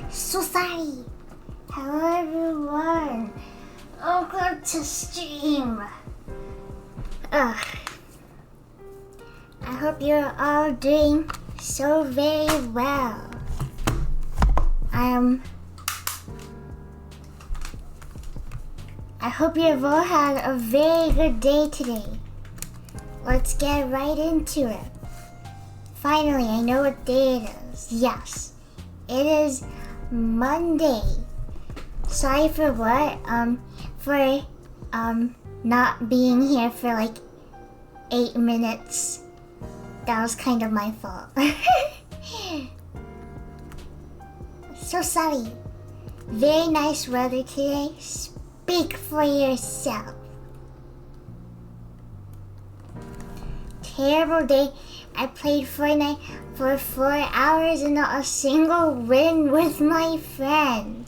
So sorry. Hello everyone. Welcome to stream. I hope you're all doing so very well. I hope you've all had a very good day today. Let's get right into it. Finally, I know what day it is. Yes, it is Monday. Sorry for what? For not being here for like 8 minutes. That was kind of my fault. So sorry. Very nice weather today. Speak for yourself. Terrible day. I played Fortnite for 4 hours and not a single win with my friend.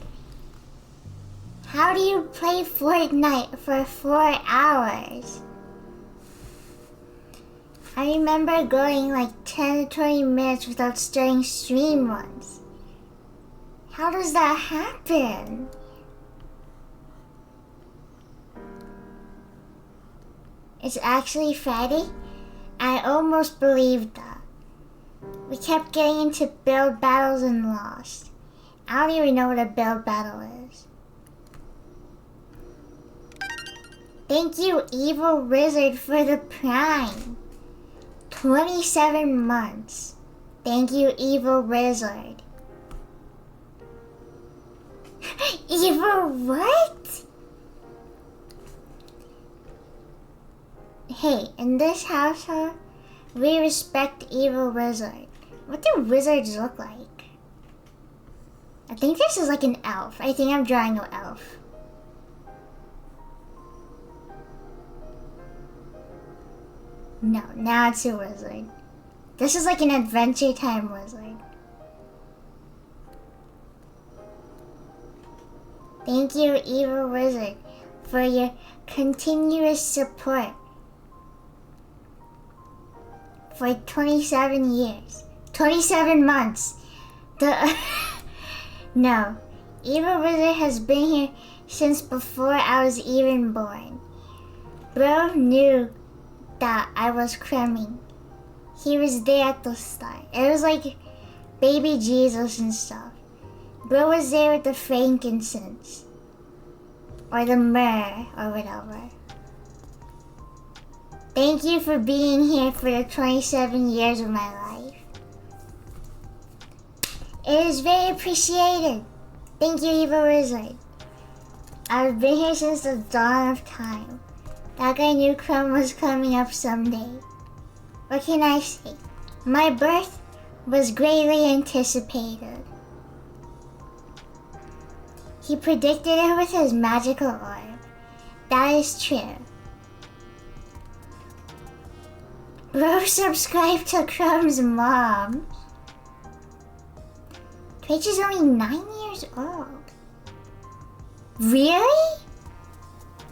How do you play Fortnite for 4 hours? I remember going like 10 to 20 minutes without starting stream once. How does that happen? It's actually Friday? I almost believed that. We kept getting into build battles and lost. I don't even know what a build battle is. Thank you, Evil Wizard, for the Prime. 27 months. Thank you, Evil Wizard. Evil what? Hey, in this household, we respect Evil Wizard. What do wizards look like? I think this is like an elf. I think I'm drawing an elf. No, now it's a wizard. This is like an Adventure Time wizard. Thank you, Evil Wizard, for your continuous support. For 27 years. 27 months. No. Evil Wizard has been here since before I was even born. Bro knew that I was crumbing. He was there at the start. It was like baby Jesus and stuff. Bro was there with the frankincense. Or the myrrh or whatever. Thank you for being here for the 27 years of my life. It is very appreciated. Thank you, Evil Wizard. I've been here since the dawn of time. That guy knew Crumb was coming up someday. What can I say? My birth was greatly anticipated. He predicted it with his magical orb. That is true. Bro, subscribe to Crumb's mom. Twitch is only 9 years old. Really?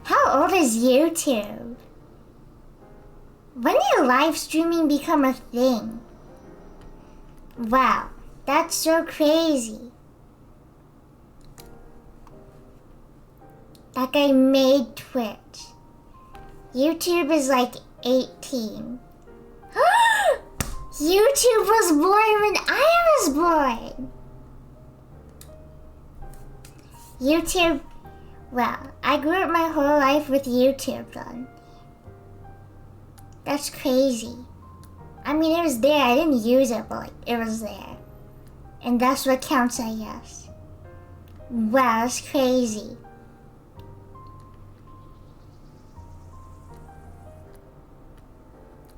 How old is YouTube? When did live streaming become a thing? Wow, that's so crazy. That guy made Twitch. YouTube is like 18. YouTube was born when I was born. YouTube, well, I grew up my whole life with YouTube then. That's crazy. I mean, it was there. I didn't use it, but like, it was there. And that's what counts, I guess. Wow, that's crazy.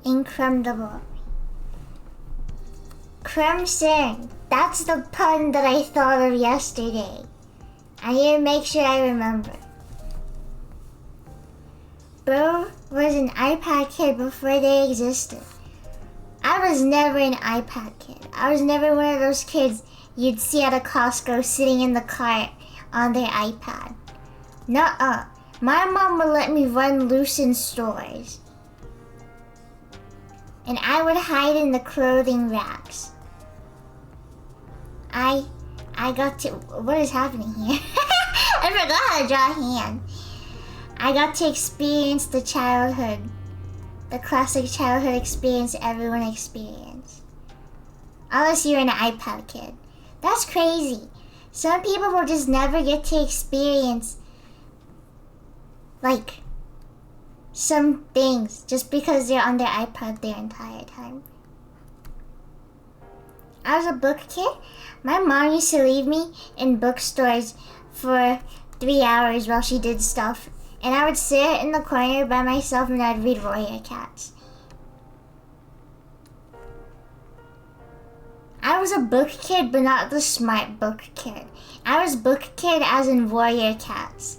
Incredible. Crumb sing. That's the pun that I thought of yesterday. I need to make sure I remember. Bro was an iPad kid before they existed. I was never an iPad kid. I was never one of those kids you'd see at a Costco sitting in the cart on their iPad. Nuh-uh. My mom would let me run loose in stores. And I would hide in the clothing racks. I got to, what is happening here? I forgot how to draw a hand. I got to experience the classic childhood experience everyone experienced. Unless you're an iPad kid. That's crazy. Some people will just never get to experience, like, some things just because they're on their iPad their entire time. I was a book kid. My mom used to leave me in bookstores for 3 hours while she did stuff. And I would sit in the corner by myself and I'd read Warrior Cats. I was a book kid, but not the smart book kid. I was book kid as in Warrior Cats.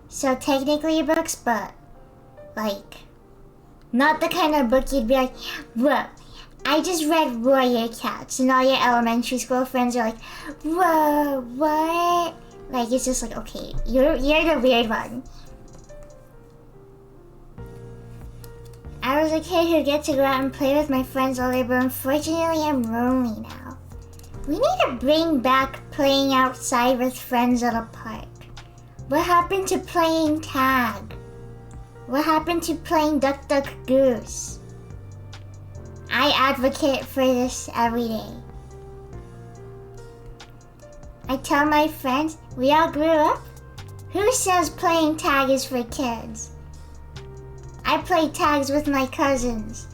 So technically books, but like, not the kind of book you'd be like, whoa, I just read Warrior Cats. And all your elementary school friends are like, whoa, what? Like, it's just like, okay, you're the weird one. I was a kid who get to go out and play with my friends all day, but unfortunately I'm lonely now. We need to bring back playing outside with friends at a park. What happened to playing tag? What happened to playing duck, duck, goose? I advocate for this every day. I tell my friends, we all grew up. Who says playing tag is for kids? I play tags with my cousins.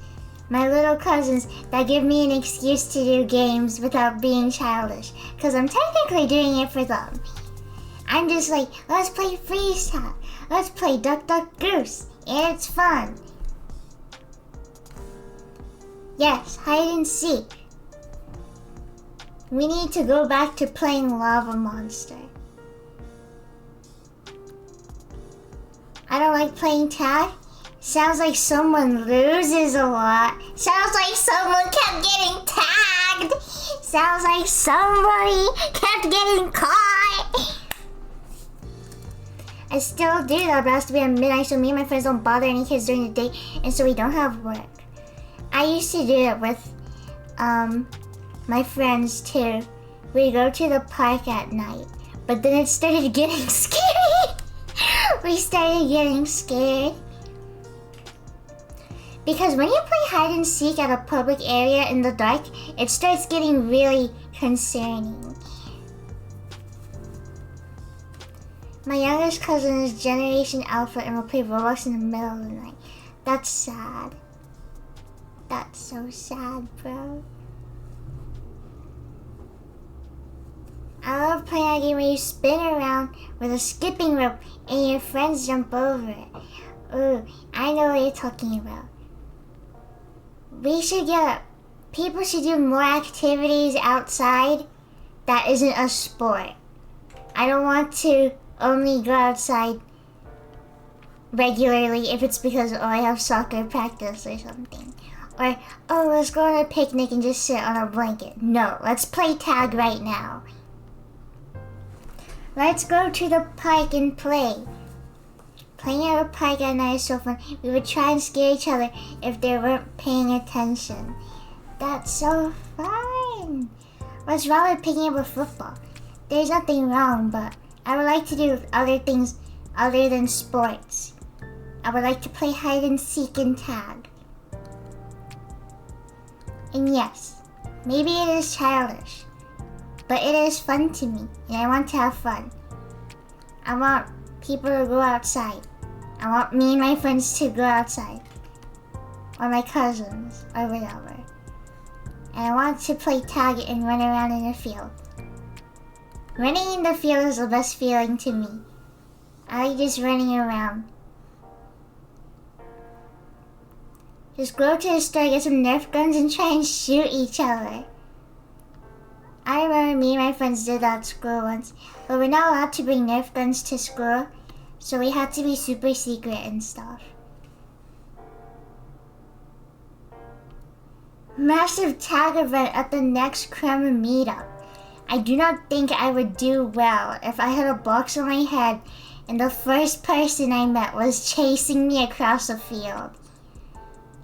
My little cousins that give me an excuse to do games without being childish. Because I'm technically doing it for them. I'm just like, let's play freeze tag. Let's play duck, duck, goose. And it's fun. Yes, hide and seek. We need to go back to playing Lava Monster. I don't like playing tag. Sounds like someone loses a lot. Sounds like someone kept getting tagged. Sounds like somebody kept getting caught. I still do that, but it has to be at midnight so me and my friends don't bother any kids during the day and so we don't have work. I used to do it with my friends too. We go to the park at night, but then it started getting scary. We started getting scared. Because when you play hide and seek at a public area in the dark, it starts getting really concerning. My youngest cousin is Generation Alpha and will play Roblox in the middle of the night. That's sad. That's so sad, bro. I love playing a game where you spin around with a skipping rope and your friends jump over it. Ooh, I know what you're talking about. People should do more activities outside that isn't a sport. I don't want to only go outside regularly if it's because, oh, I have soccer practice or something. Or, oh, let's go on a picnic and just sit on a blanket. No, let's play tag right now. Let's go to the park and play. Playing at a park at night is so fun. We would try and scare each other if they weren't paying attention. That's so fun. What's wrong with picking up a football? There's nothing wrong, but I would like to do other things other than sports. I would like to play hide and seek and tag. And yes, maybe it is childish, but it is fun to me, and I want to have fun. I want people to go outside. I want me and my friends to go outside. Or my cousins, or whatever. And I want to play tag and run around in the field. Running in the field is the best feeling to me. I like just running around. Just go to the store, get some Nerf guns, and try and shoot each other. I remember me and my friends did that at school once, but we're not allowed to bring Nerf guns to school, so we had to be super secret and stuff. Massive tag event at the next crumb meetup. I do not think I would do well if I had a box on my head and the first person I met was chasing me across the field.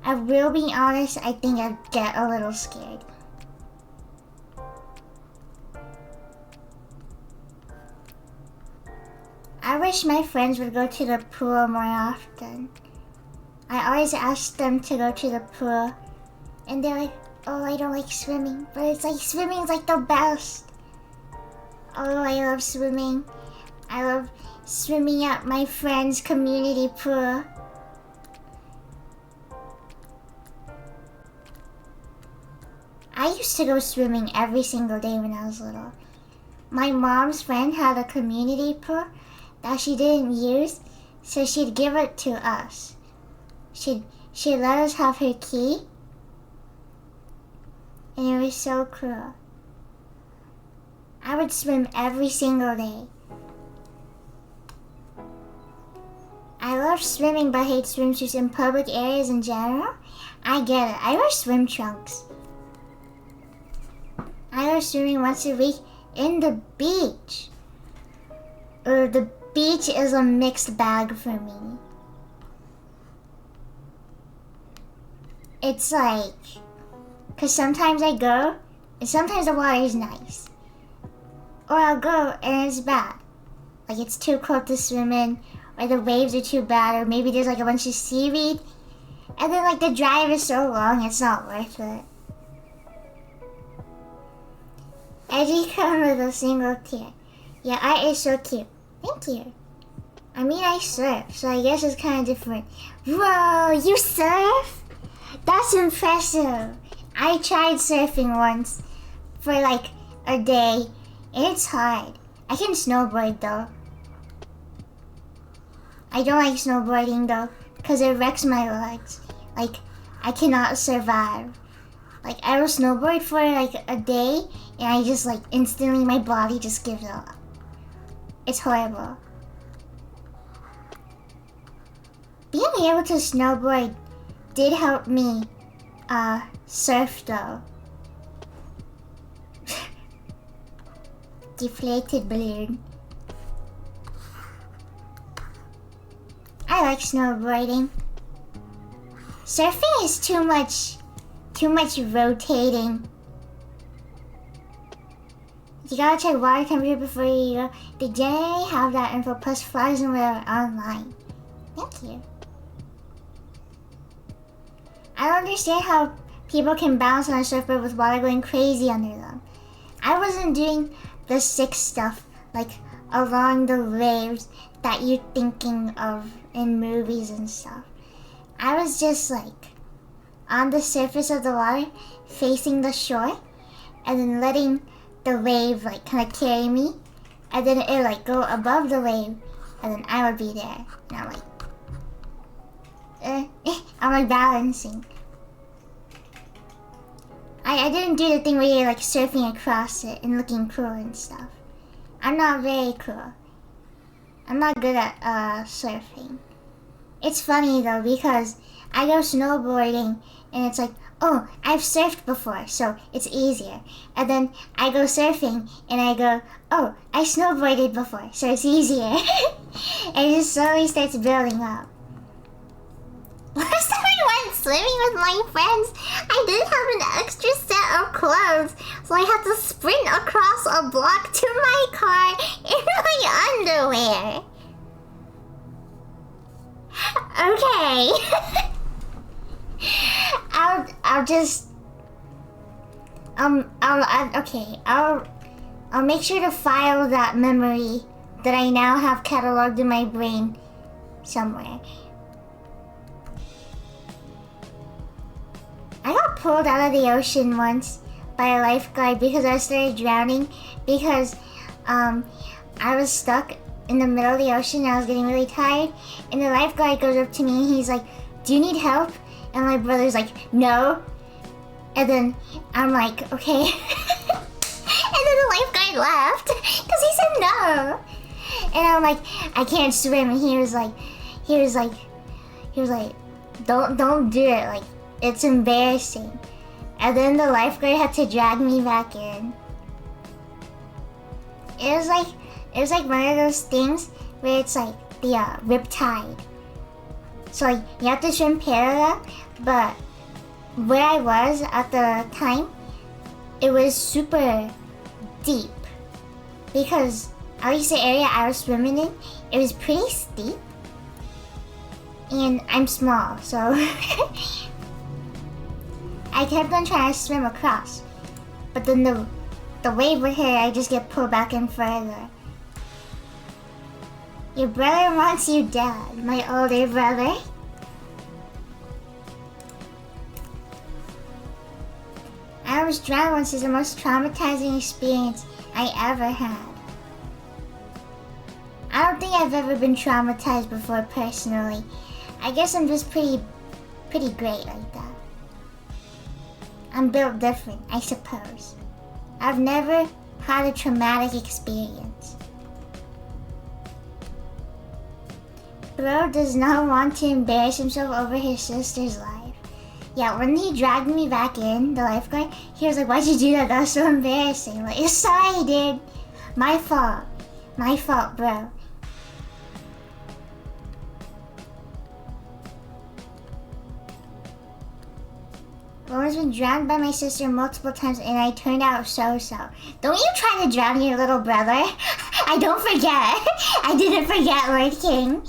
I will be honest, I think I'd get a little scared. wish my friends would go to the pool more often. I always ask them to go to the pool, and they're like, oh, I don't like swimming. But it's like, swimming is like the best. Oh, I love swimming. I love swimming at my friend's community pool. I used to go swimming every single day when I was little. My mom's friend had a community pool that she didn't use, so she'd give it to us. She'd let us have her key, and it was so cool. I would swim every single day. I love swimming but hate swimsuits in public areas in general. I get it. I wear swim trunks. I go swimming once a week in the beach. Or the beach is a mixed bag for me. It's like, cause sometimes I go, and sometimes the water is nice. Or I'll go and it's bad. Like it's too cold to swim in, or the waves are too bad, or maybe there's like a bunch of seaweed. And then like the drive is so long, it's not worth it. Edgy come with a single tear. Yeah, art is so cute. Thank you. I mean, I surf, so I guess it's kind of different. Whoa, you surf? That's impressive. I tried surfing once for like a day, and it's hard. I can snowboard though. I don't like snowboarding though, because it wrecks my legs. Like, I cannot survive. Like, I will snowboard for like a day, and I just like instantly my body just gives up. It's horrible. Being able to snowboard did help me surf though. Deflated balloon. I like snowboarding. Surfing is too much rotating. You gotta check water temperature before you go. They generally have that info plus flags and whatever online. Thank you. I don't understand how people can bounce on a surfboard with water going crazy under them. I wasn't doing the sick stuff like along the waves that you're thinking of in movies and stuff. I was just like on the surface of the water facing the shore and then letting the wave like kind of carry me, and then it like go above the wave, and then I would be there, and I'm like I'm like balancing. I didn't do the thing where you're like surfing across it and looking cool and stuff. I'm not very cool. I'm not good at surfing. It's funny though, because I go snowboarding and it's like, oh, I've surfed before, so it's easier. And then I go surfing and I go, oh, I snowboarded before, so it's easier. And it just slowly starts building up. Last time I went swimming with my friends, I didn't have an extra set of clothes, so I had to sprint across a block to my car in my underwear. Okay. I'll make sure to file that memory that I now have cataloged in my brain somewhere. I got pulled out of the ocean once by a lifeguard because I started drowning because I was stuck in the middle of the ocean and I was getting really tired, and the lifeguard goes up to me and he's like, do you need help? And my brother's like, no. And then I'm like, okay. And then the lifeguard laughed because he said no. And I'm like, I can't swim. And he was like, don't do it. Like, it's embarrassing. And then the lifeguard had to drag me back in. It was like one of those things where it's like the riptide. So like, you have to swim parallel, but where I was at the time, it was super deep because at least the area I was swimming in, it was pretty steep. And I'm small, so I kept on trying to swim across. But then the wave would hit, I just get pulled back in further. Your brother wants you dead, my older brother. I was drowned once is the most traumatizing experience I ever had. I don't think I've ever been traumatized before personally. I guess I'm just pretty great like that. I'm built different, I suppose. I've never had a traumatic experience. Bro does not want to embarrass himself over his sister's life. Yeah, when he dragged me back in, the lifeguard, he was like, why'd you do that? That was so embarrassing. Like, sorry, dude. My fault. My fault, bro. I've always been drowned by my sister multiple times and I turned out so-so. Don't you try to drown your little brother. I don't forget. I didn't forget, Lord King.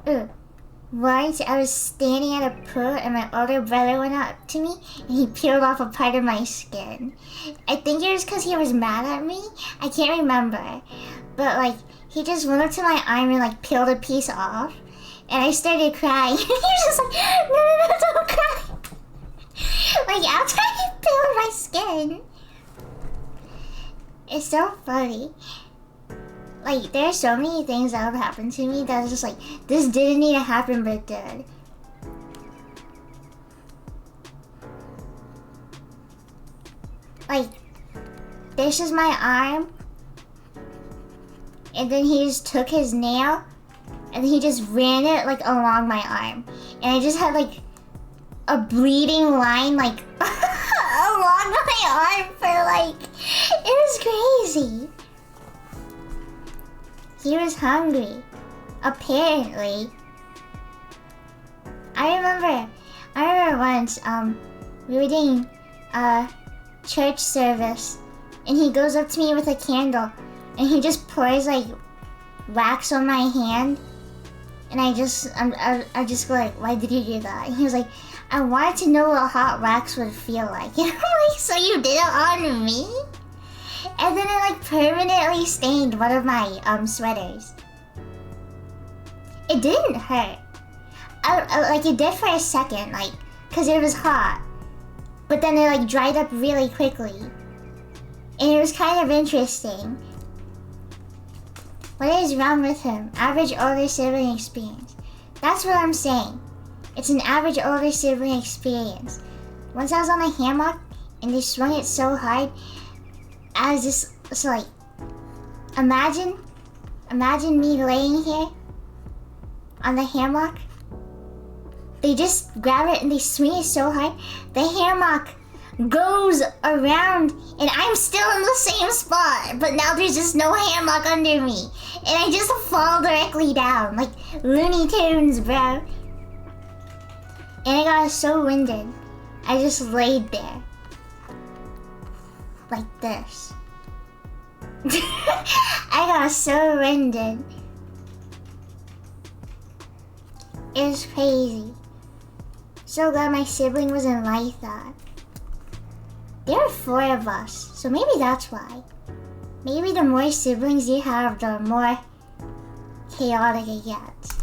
Ooh. Once I was standing at a pool and my older brother went up to me and he peeled off a part of my skin. I think it was because he was mad at me. I can't remember. But like, he just went up to my arm and like peeled a piece off. And I started crying. He was just like, no, don't cry. Like after he peeled my skin. It's so funny. Like, there are so many things that have happened to me that is just like, this didn't need to happen, but it did. Like, this is my arm. And then he just took his nail. And he just ran it, like, along my arm. And I just had, like, a bleeding line, like, along my arm for, like, it was crazy. He was hungry. Apparently. I remember once, we were doing a church service, and he goes up to me with a candle, and he just pours, like, wax on my hand, and I just go like, why did you do that? And he was like, I wanted to know what hot wax would feel like. And I'm like, so you did it on me? And then it like permanently stained one of my sweaters. It didn't hurt. Like it did for a second, like, cause it was hot. But then it like dried up really quickly. And it was kind of interesting. What is wrong with him? Average older sibling experience. That's what I'm saying. It's an average older sibling experience. Once I was on a hammock and they swung it so hard, I was just so like, imagine me laying here on the hammock. They just grab it and they swing it so hard, the hammock goes around and I'm still in the same spot, but now there's just no hammock under me. And I just fall directly down, like Looney Tunes, bro. And I got so winded, I just laid there. Like this. I got so winded. It was crazy. So glad my sibling wasn't like that. There are 4 of us, so maybe that's why. Maybe the more siblings you have, the more chaotic it gets.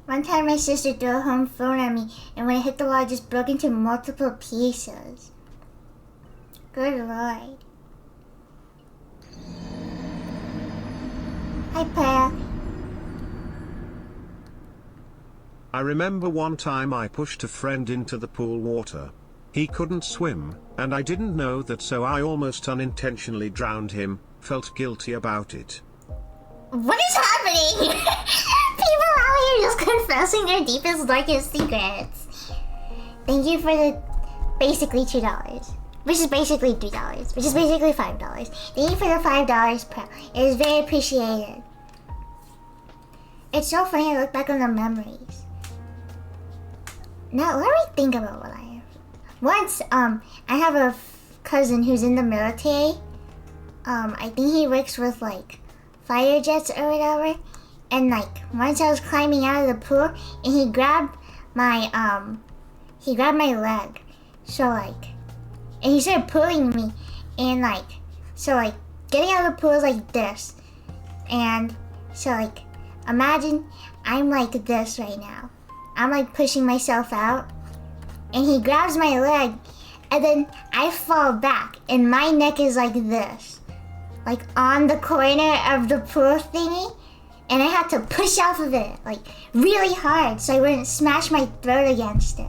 One time my sister threw a home phone at me, and when it hit the wall, it just broke into multiple pieces. Good lord. Hi, Pearl. I remember one time I pushed a friend into the pool water. He couldn't swim, and I didn't know that, so I almost unintentionally drowned him. Felt guilty about it. What is happening? People out here just confessing their deepest, darkest secrets. Thank you for the basically $2. Which is basically $3, which is basically $5. Thank you for the $5 per. It is very appreciated. It's so funny to look back on the memories. Now let me think about what I have. Once, I have a cousin who's in the military. I think he works with like fighter jets or whatever. And like once I was climbing out of the pool and he grabbed my leg. So like, and he started pulling me, and like, so like getting out of the pool is like this. And so like, imagine I'm like this right now. I'm like pushing myself out, and he grabs my leg, and then I fall back, and my neck is like this, like on the corner of the pool thingy, and I had to push off of it like really hard so I wouldn't smash my throat against it.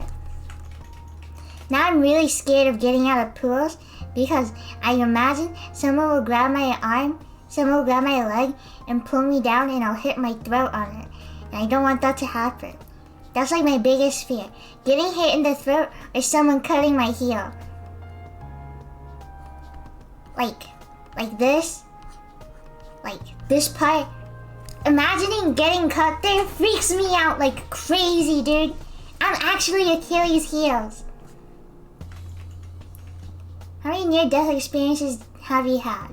Now I'm really scared of getting out of pools because I imagine someone will grab my arm, someone will grab my leg and pull me down, and I'll hit my throat on it. And I don't want that to happen. That's like my biggest fear. Getting hit in the throat or someone cutting my heel. Like this. Like this part. Imagining getting cut there freaks me out like crazy, dude. I'm actually Achilles' heels. How many near-death experiences have you had?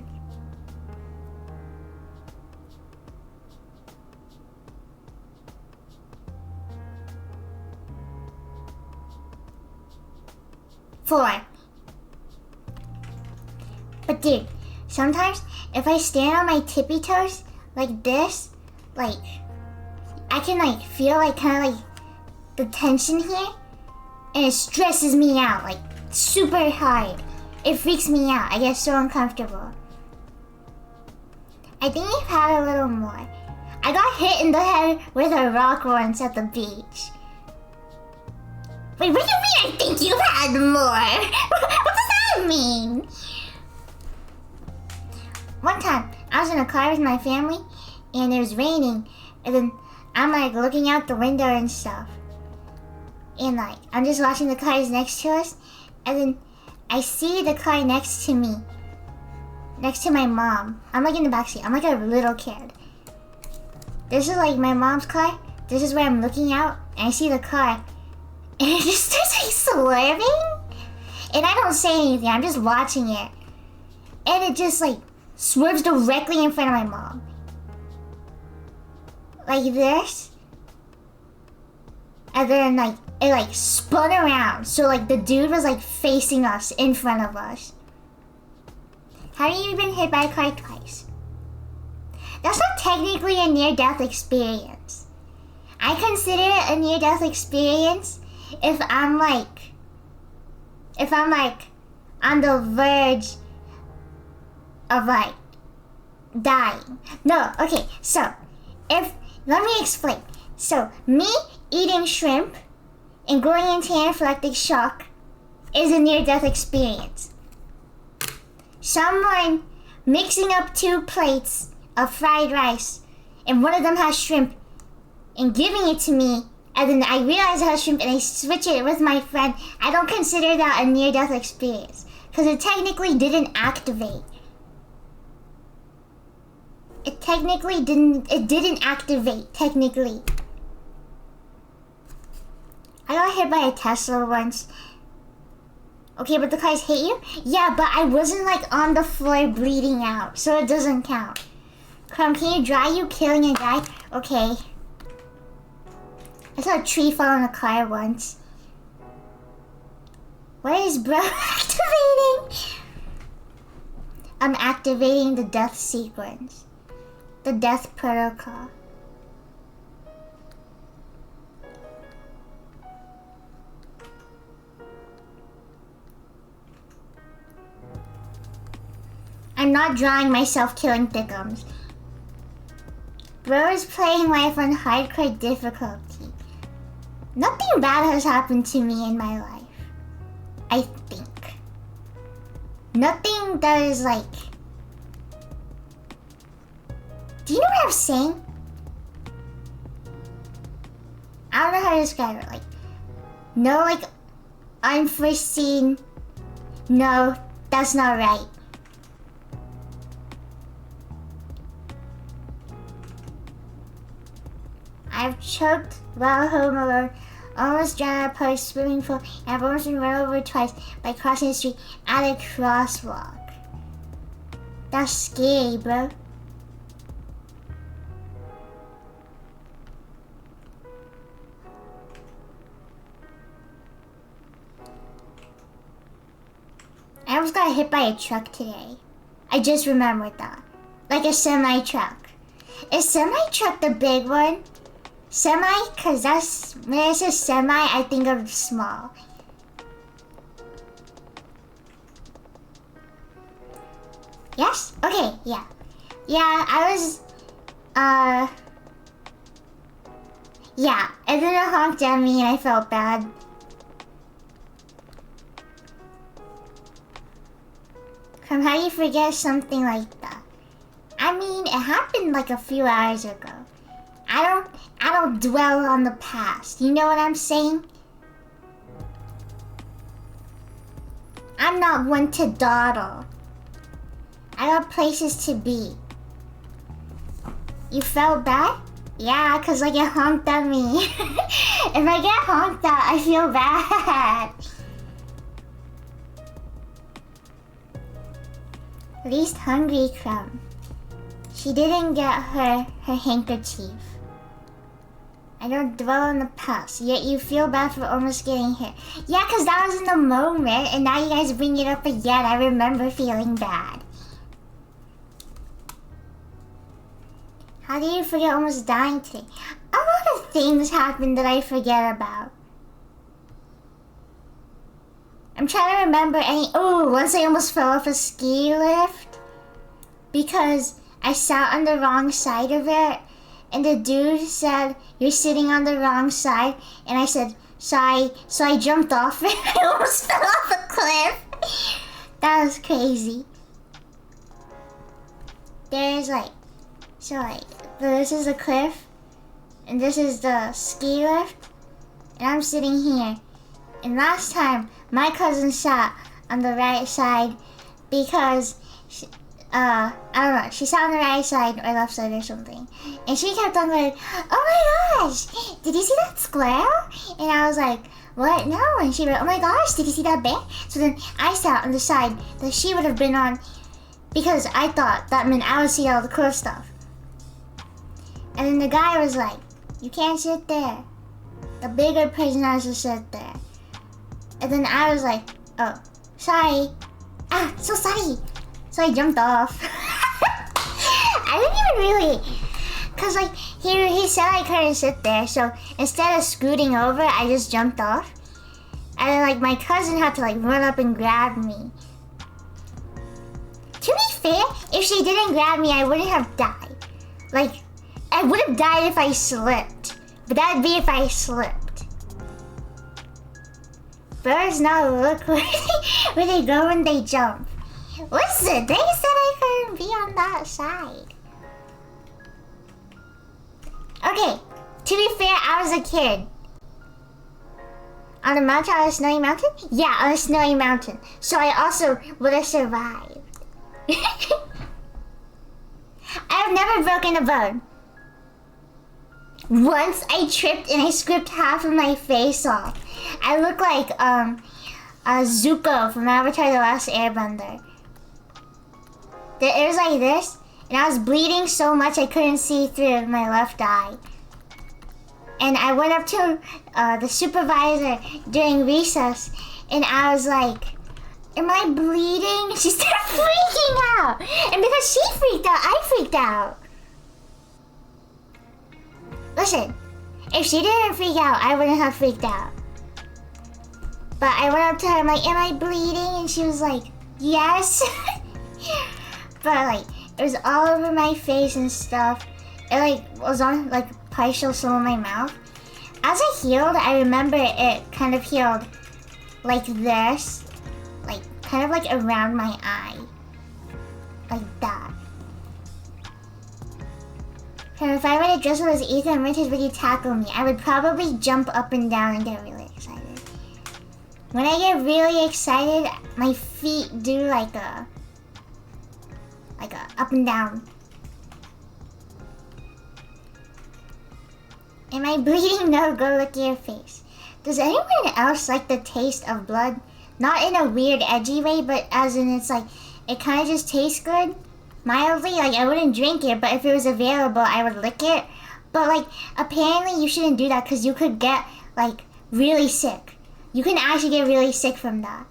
Four. But dude, sometimes if I stand on my tippy toes like this, like I can like feel like kind of like the tension here, and it stresses me out like super hard. It freaks me out. I get so uncomfortable. I think I've had a little more. I got hit in the head with a rock once at the beach. Wait, what do you mean I think you've had more? What does that mean? One time, I was in a car with my family, and it was raining, and then I'm like looking out the window and stuff. And like, I'm just watching the cars next to us, and then I see the car next to me, next to my mom. I'm like in the backseat. I'm like a little kid. This is like my mom's car. This is where I'm looking out, and I see the car, and it just starts like swerving. And I don't say anything. I'm just watching it, and it just like swerves directly in front of my mom, like this. And then like it like spun around, so like the dude was like facing us in front of us. Have you been hit by a car twice? That's not technically a near-death experience. I consider it a near-death experience if I'm like on the verge of like dying. No, okay, so let me explain. So me eating shrimp and going into anaphylactic shock is a near-death experience. Someone mixing up 2 plates of fried rice, and one of them has shrimp, and giving it to me, and then I realize it has shrimp and I switch it with my friend. I don't consider that a near-death experience because it technically didn't activate. It didn't activate, technically. I got hit by a Tesla once. Okay, but the cars hit you? Yeah, but I wasn't like on the floor bleeding out, so it doesn't count. Crumb, can you draw you killing a guy? Okay. I saw a tree fall on a car once. What is bro activating? I'm activating the death sequence. The death protocol. I'm not drawing myself killing thickums. Bro is playing life on hardcore difficulty. Nothing bad has happened to me in my life, I think. Nothing that is like... Do you know what I'm saying? I don't know how to describe it. Like, no, like, unforeseen... No, that's not right. I've choked while home alone, almost drowned at a public swimming pool, and I've almost been run over twice by crossing the street at a crosswalk. That's scary, bro. I almost got hit by a truck today. I just remembered that. Like a semi-truck. Is semi-truck the big one? Semi? Cause that's, when it says semi, I think of small. Yes? Okay, yeah. Yeah, I was, yeah, and then it honked at me and I felt bad. From how do you forget something like that? I mean, it happened like a few hours ago. I don't dwell on the past. You know what I'm saying? I'm not one to dawdle. I got places to be. You felt bad? Yeah, cause like it honked at me. If I get honked at, I feel bad. Least hungry crumb. She didn't get her handkerchief. I don't dwell on the past, yet you feel bad for almost getting hit. Yeah, cause that was in the moment, and now you guys bring it up again. I remember feeling bad. How do you forget almost dying today? A lot of things happened that I forget about. I'm trying to remember any. Oh, once I almost fell off a ski lift because I sat on the wrong side of it, and the dude said, "You're sitting on the wrong side," and I said, "Sorry." So I jumped off it. I almost fell off a cliff. That was crazy. There's like, so like, this is a cliff, and this is the ski lift, and I'm sitting here. And last time, my cousin sat on the right side because, I don't know, she sat on the right side or left side or something. And she kept on going, "Oh my gosh, did you see that squirrel?" And I was like, "What? No." And she went, "Oh my gosh, did you see that bear?" So then I sat on the side that she would have been on because I thought that meant I would see all the cool stuff. And then the guy was like, "You can't sit there. The bigger person has to sit there." And then I was like, "Oh, sorry. Ah, so sorry." So I jumped off. I didn't even really, cause like he said I couldn't sit there. So instead of scooting over, I just jumped off. And then like my cousin had to like run up and grab me. To be fair, if she didn't grab me, I wouldn't have died. Like, I would have died if I slipped. But that'd be if I slipped. Birds now look where they go when they jump. Listen, they said I couldn't be on that side. Okay, to be fair, I was a kid. On a mountain, on a snowy mountain? Yeah, on a snowy mountain. So I also would have survived. I've never broken a bone. Once I tripped and I scraped half of my face off. I look like Zuko from Avatar: The Last Airbender. It was like this, and I was bleeding so much I couldn't see through my left eye. And I went up to the supervisor during recess, and I was like, "Am I bleeding?" She started freaking out. And because she freaked out, I freaked out. Listen, if she didn't freak out, I wouldn't have freaked out. But I went up to her, I'm like, "Am I bleeding?" And she was like, "Yes." But like, it was all over my face and stuff. It like was on like partial some of my mouth. As it healed, I remember it kind of healed like this. Like, kind of like around my eye. Like that. And if I were to dress up as Ethan Winters, would you tackle me? I would probably jump up and down and get really excited. When I get really excited, my feet do like a up and down. Am I bleeding? No, go look at your face. Does anyone else like the taste of blood? Not in a weird, edgy way, but as in it's like, it kind of just tastes good. Mildly, like I wouldn't drink it, but if it was available, I would lick it. But like, apparently you shouldn't do that because you could get like really sick. You can actually get really sick from that.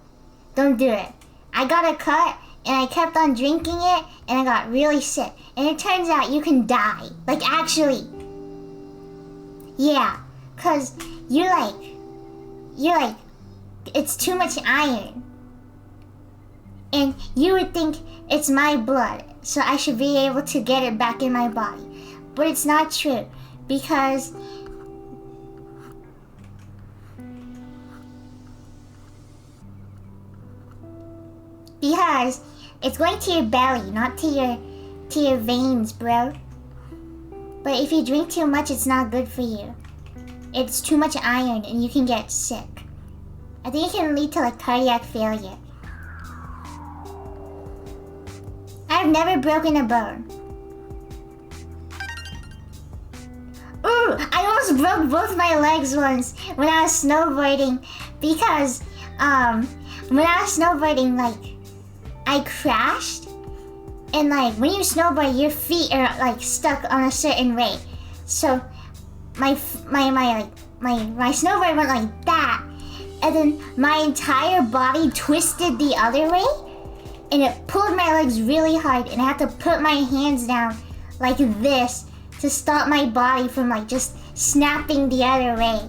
Don't do it. I got a cut and I kept on drinking it and I got really sick. And it turns out you can die. Like actually. Yeah, cause you're like, it's too much iron. And you would think it's my blood, so I should be able to get it back in my body. But it's not true, because it's going to your belly, not to your veins, bro. But if you drink too much, it's not good for you. It's too much iron and you can get sick. I think it can lead to like cardiac failure. I've never broken a bone. Ooh, I almost broke both my legs once when I was snowboarding because when I was snowboarding, like I crashed. And like when you snowboard, your feet are like stuck on a certain way. So my snowboard went like that, and then my entire body twisted the other way, and it pulled my legs really hard, and I had to put my hands down like this to stop my body from like just snapping the other way.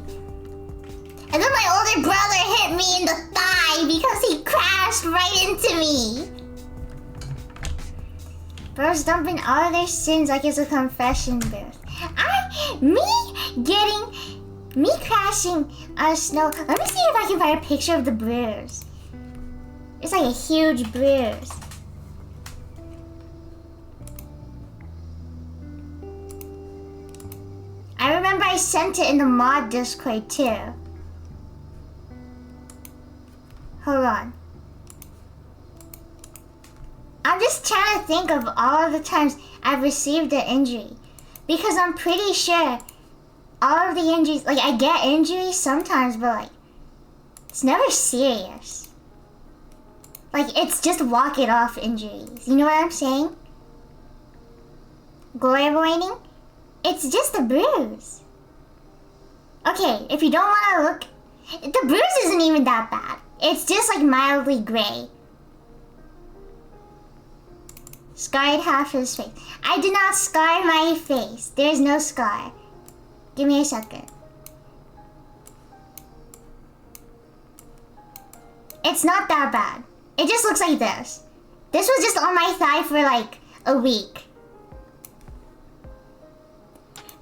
And then my older brother hit me in the thigh because he crashed right into me. Bros dumping all of their sins like it's a confession booth. Me crashing on snow. Let me see if I can find a picture of the bruise. It's like a huge bruise. I remember I sent it in the mod Discord too. Hold on. I'm just trying to think of all of the times I've received an injury. Because I'm pretty sure all of the injuries, like I get injuries sometimes, but like, it's never serious. Like, it's just walk it off injuries. You know what I'm saying? Glory avoiding? It's just a bruise. Okay, if you don't want to look, the bruise isn't even that bad. It's just like mildly gray. Scarred half his face. I did not scar my face. There's no scar. Give me a second. It's not that bad. It just looks like this. This was just on my thigh for like a week.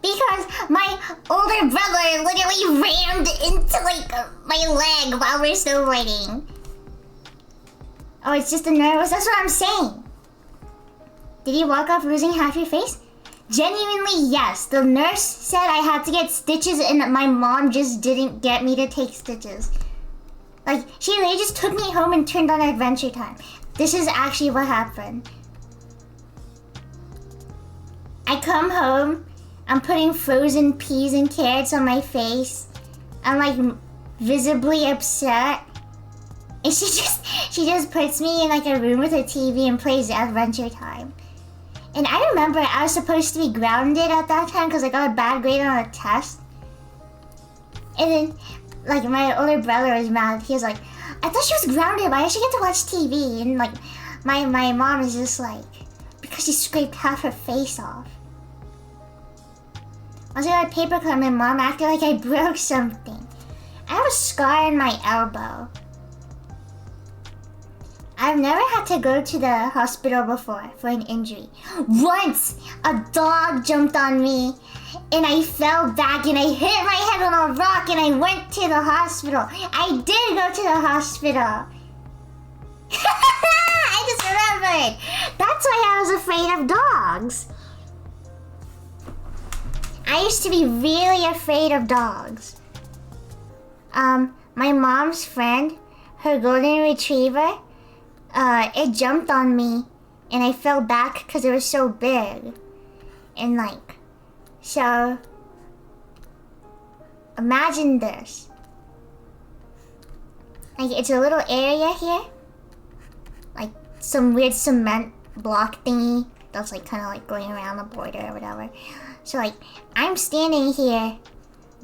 Because my older brother literally rammed into like my leg while we're snowboarding. Oh, it's just the nerves. That's what I'm saying. Did you walk off losing half your face? Genuinely, yes. The nurse said I had to get stitches and my mom just didn't get me to take stitches. Like, they just took me home and turned on Adventure Time. This is actually what happened. I come home, I'm putting frozen peas and carrots on my face. I'm like visibly upset. And she just puts me in like a room with a TV and plays Adventure Time. And I remember I was supposed to be grounded at that time because I got a bad grade on a test. And then, like, my older brother was mad. He was like, I thought she was grounded, but I should get to watch TV. And, like, my mom is just like, because she scraped half her face off. Once I got a paper cut, my mom acted like I broke something. I have a scar on my elbow. I've never had to go to the hospital before for an injury. Once, a dog jumped on me and I fell back and I hit my head on a rock and I went to the hospital. I did go to the hospital. I just remembered. That's why I was afraid of dogs. I used to be really afraid of dogs. My mom's friend, her golden retriever, it jumped on me and I fell back because it was so big. And like, so imagine this. Like, it's a little area here. Like, some weird cement block thingy that's like kind of like going around the border or whatever. So like, I'm standing here,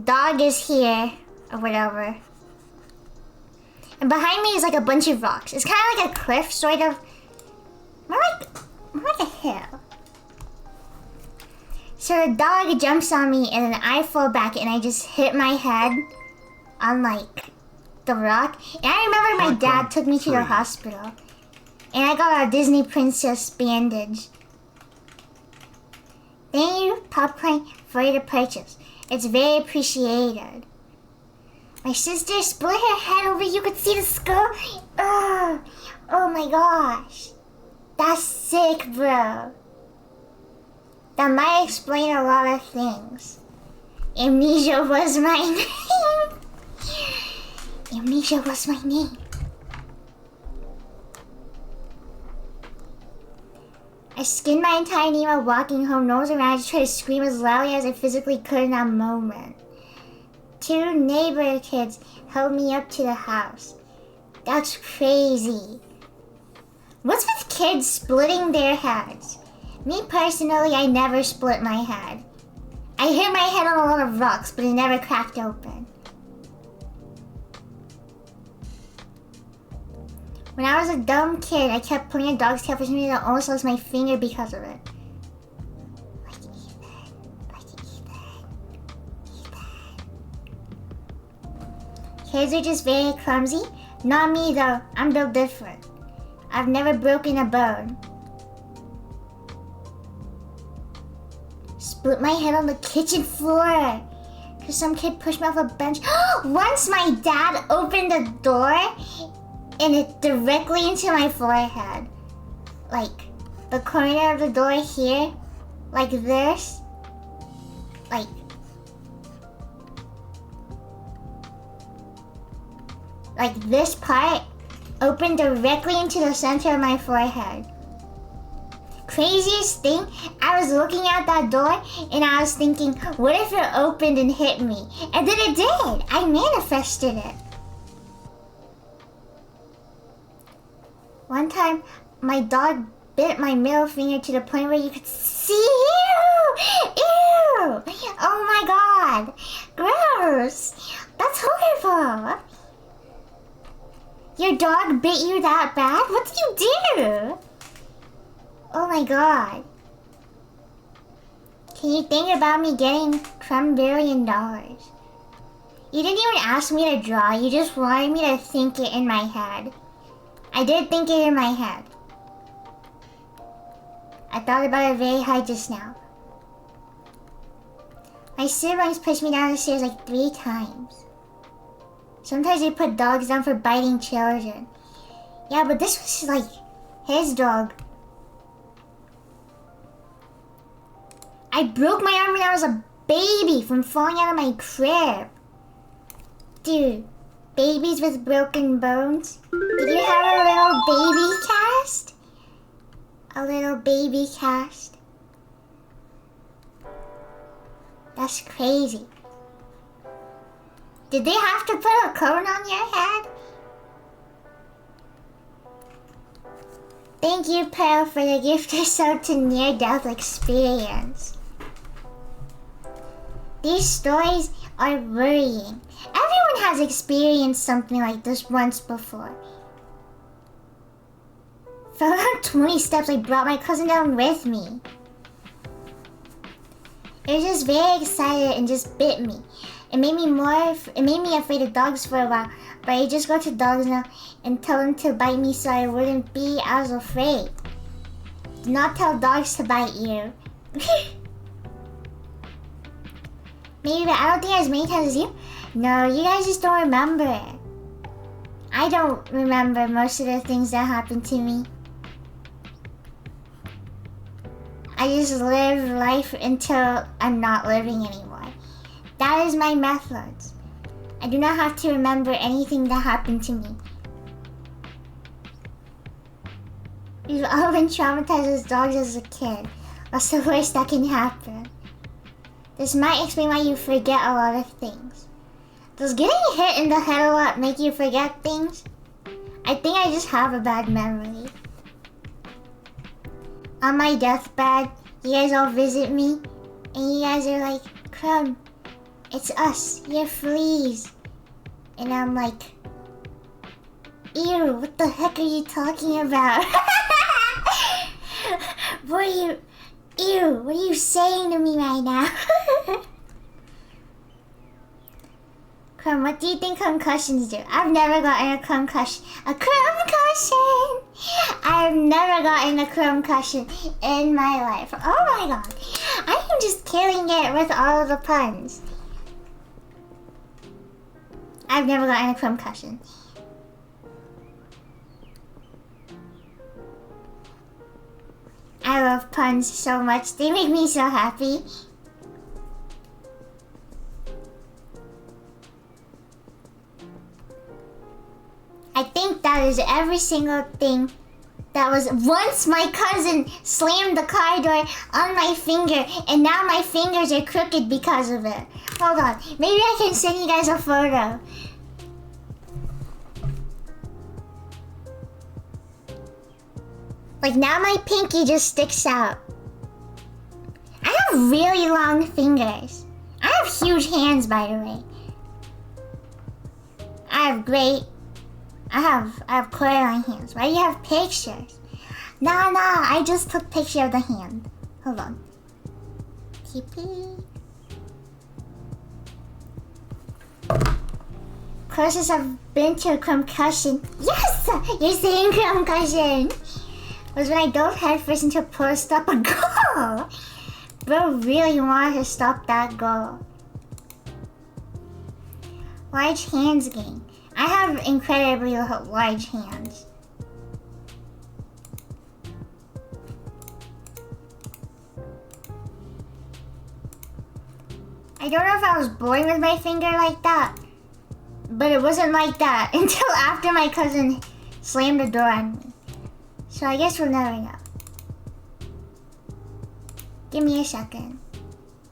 dog is here or whatever, and behind me is like a bunch of rocks. It's kind of like a cliff, sort of. More like a hill. So the dog jumps on me and then I fall back and I just hit my head on like the rock. And I remember my dad took me to the hospital and I got a Disney princess bandage. Thank you, Popcorn, for the purchase. It's very appreciated. My sister split her head over. You could see the skull. Oh my gosh. That's sick, bro. That might explain a lot of things. Amnesia was my name. Amnesia was my name. I skinned my entire knee while walking home, nose around. I just tried to scream as loudly as I physically could in that moment. 2 neighbor kids held me up to the house. That's crazy. What's with kids splitting their heads? Me personally, I never split my head. I hit my head on a lot of rocks, but it never cracked open. When I was a dumb kid, I kept pulling a dog's tail for some reason. I almost lost my finger because of it. Like Ethan. Kids are just very clumsy. Not me though, I'm built different. I've never broken a bone. Split my head on the kitchen floor because some kid pushed me off a bench. Once my dad opened the door and it directly into my forehead. Like the corner of the door here, like this. Like this part opened directly into the center of my forehead. Craziest thing, I was looking at that door and I was thinking, what if it opened and hit me? And then it did. I manifested it. One time, my dog bit my middle finger to the point where you could see. Ew! Ew! Oh my god! Gross! That's horrible! Your dog bit you that bad? What did you do? Oh my god. Can you think about me getting $1 billion? You didn't even ask me to draw, you just wanted me to think it in my head. I did think it in my head. I thought about it very hard just now. My siblings pushed me down the stairs like 3 times. Sometimes they put dogs down for biting children. Yeah, but this was like his dog. I broke my arm when I was a baby from falling out of my crib. Dude, babies with broken bones? Did you have a little baby cast? A little baby cast? That's crazy. Did they have to put a cone on your head? Thank you, Pearl, for the gift of sub to near-death experience. These stories are worrying. Everyone has experienced something like this once before. For about 20 steps, I brought my cousin down with me. It was just very excited and just bit me. It made me afraid of dogs for a while, but I just go to dogs now and tell them to bite me so I wouldn't be as afraid. Do not tell dogs to bite you. Maybe, but I don't think as many times as you. No, you guys just don't remember it. I don't remember most of the things that happened to me. I just live life until I'm not living anymore. That is my methods. I do not have to remember anything that happened to me. We've all been traumatized as dogs as a kid. What's the worst that can happen? This might explain why you forget a lot of things. Does getting hit in the head a lot make you forget things? I think I just have a bad memory. On my deathbed, you guys all visit me, and you guys are like, Crumb, it's us, you're fleas. And I'm like, ew, what the heck are you talking about? What are you saying to me right now? Crumb, what do you think concussions do? I've never gotten a concussion. A crumb-cussion! I've never gotten a crumb-cussion in my life. Oh my god. I am just killing it with all of the puns. I've never gotten a crumb-cussion. I love puns so much. They make me so happy. I think that is every single thing that was once my cousin slammed the car door on my finger and now my fingers are crooked because of it. Hold on, maybe I can send you guys a photo. Like now my pinky just sticks out. I have really long fingers. I have huge hands, by the way. I have Coraline hands. Why do you have pictures? Nah, I just took picture of the hand. Hold on. TP. Closest I've been to a concussion. Yes! You're saying concussion. Was when I dove headfirst into a pool to stop a goal. Bro really wanted to stop that goal. Large hands game. I have incredibly large hands. I don't know if I was born with my finger like that, but it wasn't like that until after my cousin slammed the door on me. So I guess we'll never know. Give me a second.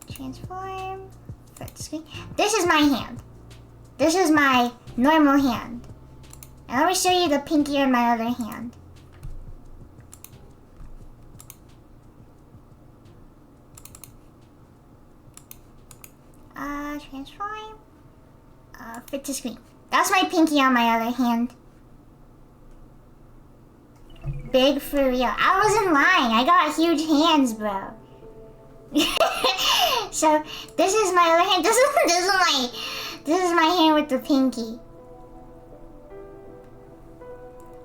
Transform. Flip screen. This is my hand. This is my normal hand. And let me show you the pinky on my other hand. Transform. Fit to screen. That's my pinky on my other hand. Big for real. I wasn't lying. I got huge hands, bro. So this is my other hand. This is my hand with the pinky.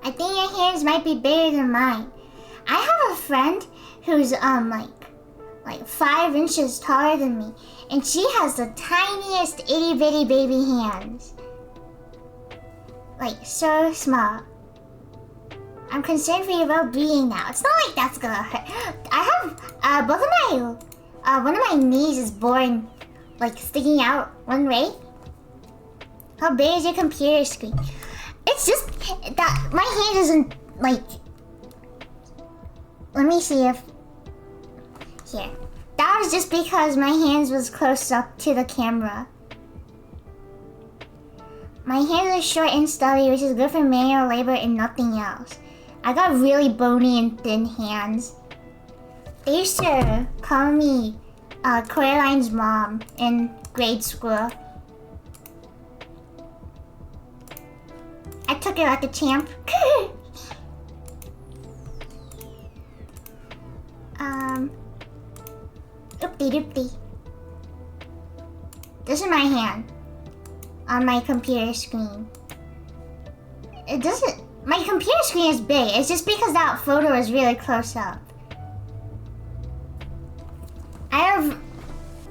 I think your hands might be bigger than mine. I have a friend who's like 5 inches taller than me, and she has the tiniest itty bitty baby hands. Like so small. I'm concerned for your well-being now. It's not like that's gonna hurt. I have one of my knees is born like sticking out one way. How big is your computer screen? It's just that my hand isn't like. Let me see if here. That was just because my hands was close up to the camera. My hands are short and stubby, which is good for manual labor and nothing else. I got really bony and thin hands. They used to call me Coraline's mom in grade school. I took it like a champ. Oopty-doopty. This is my hand on my computer screen. It doesn't. My computer screen is big. It's just because that photo is really close up. I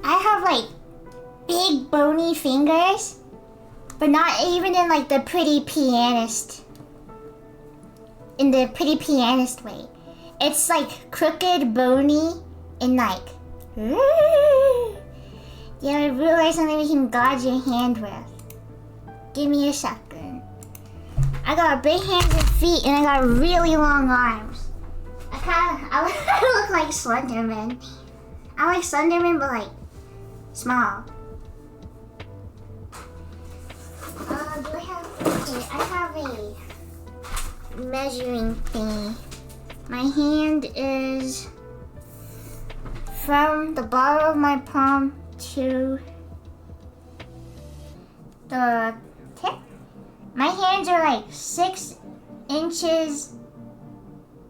have like big bony fingers, but not even in like the pretty pianist. In the pretty pianist way. It's like crooked, bony, and like. Yeah, I realized something we can guard your hand with. Give me a second. I got big hands and feet, and I got really long arms. I look like Slenderman. I'm like Slenderman, but like small. Okay, I have a measuring thing. My hand is from the bottom of my palm to the tip. My hands are like 6 inches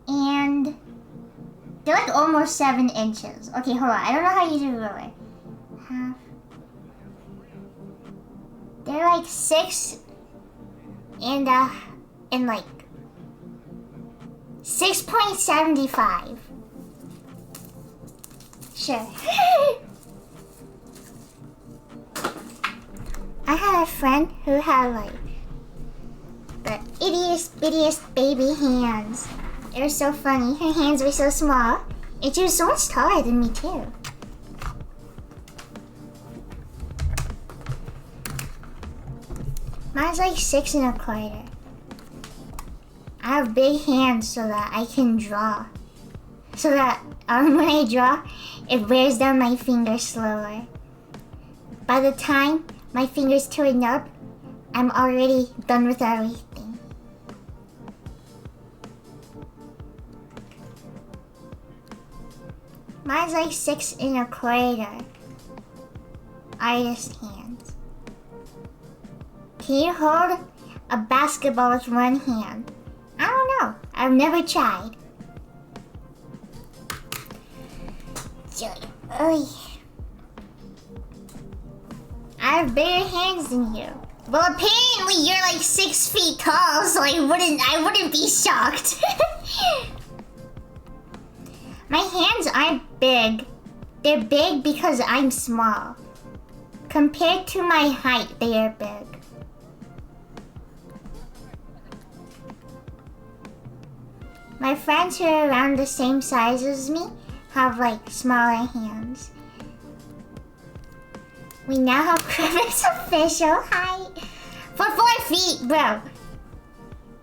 and they're like almost 7 inches. Okay, hold on. I don't know how you do ruler. Half. They're like 6 and like 6.75. Sure. I had a friend who had like the ittiest bittiest baby hands. It was so funny. Her hands were so small. And she was so much taller than me too. Mine's like 6 1/4. I have big hands so that I can draw. So that when I draw, it wears down my fingers slower. By the time my fingers turn up, I'm already done with everything. Mine's like 6 1/4. Artist hands. Can you hold a basketball with one hand? I don't know. I've never tried. I have bigger hands than you. Well, apparently you're like 6 feet tall, so I wouldn't be shocked. My hands aren't big. They're big because I'm small. Compared to my height, they are big. My friends who are around the same size as me have like smaller hands. We now have Cribbit's official height for 4 feet, bro.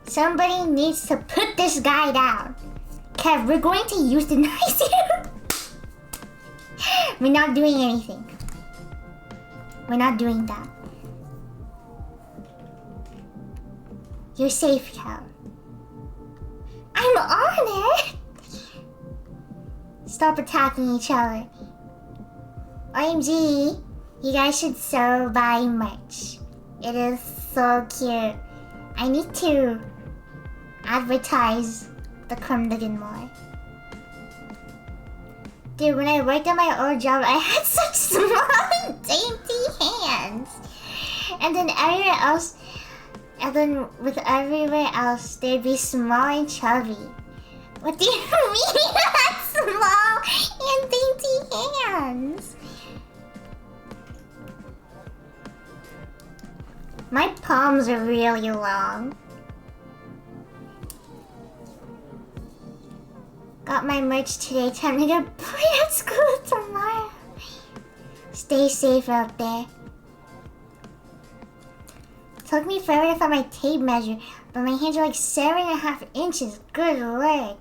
Somebody needs to put this guy down. Kev, we're going to euthanize you. We're not doing anything. We're not doing that. You're safe, Kev. I'm on it! Stop attacking each other. OMG, you guys should so buy merch. It is so cute. I need to advertise the crumb more. Dude, when I worked at my old job, I had such small, dainty hands. And then everywhere else, with everywhere else, they'd be small and chubby. What do you mean you had small and dainty hands? My palms are really long. Got my merch today, time to get play at school tomorrow. Stay safe out there. Took me forever to find my tape measure, but my hands are like 7.5 inches. Good lord.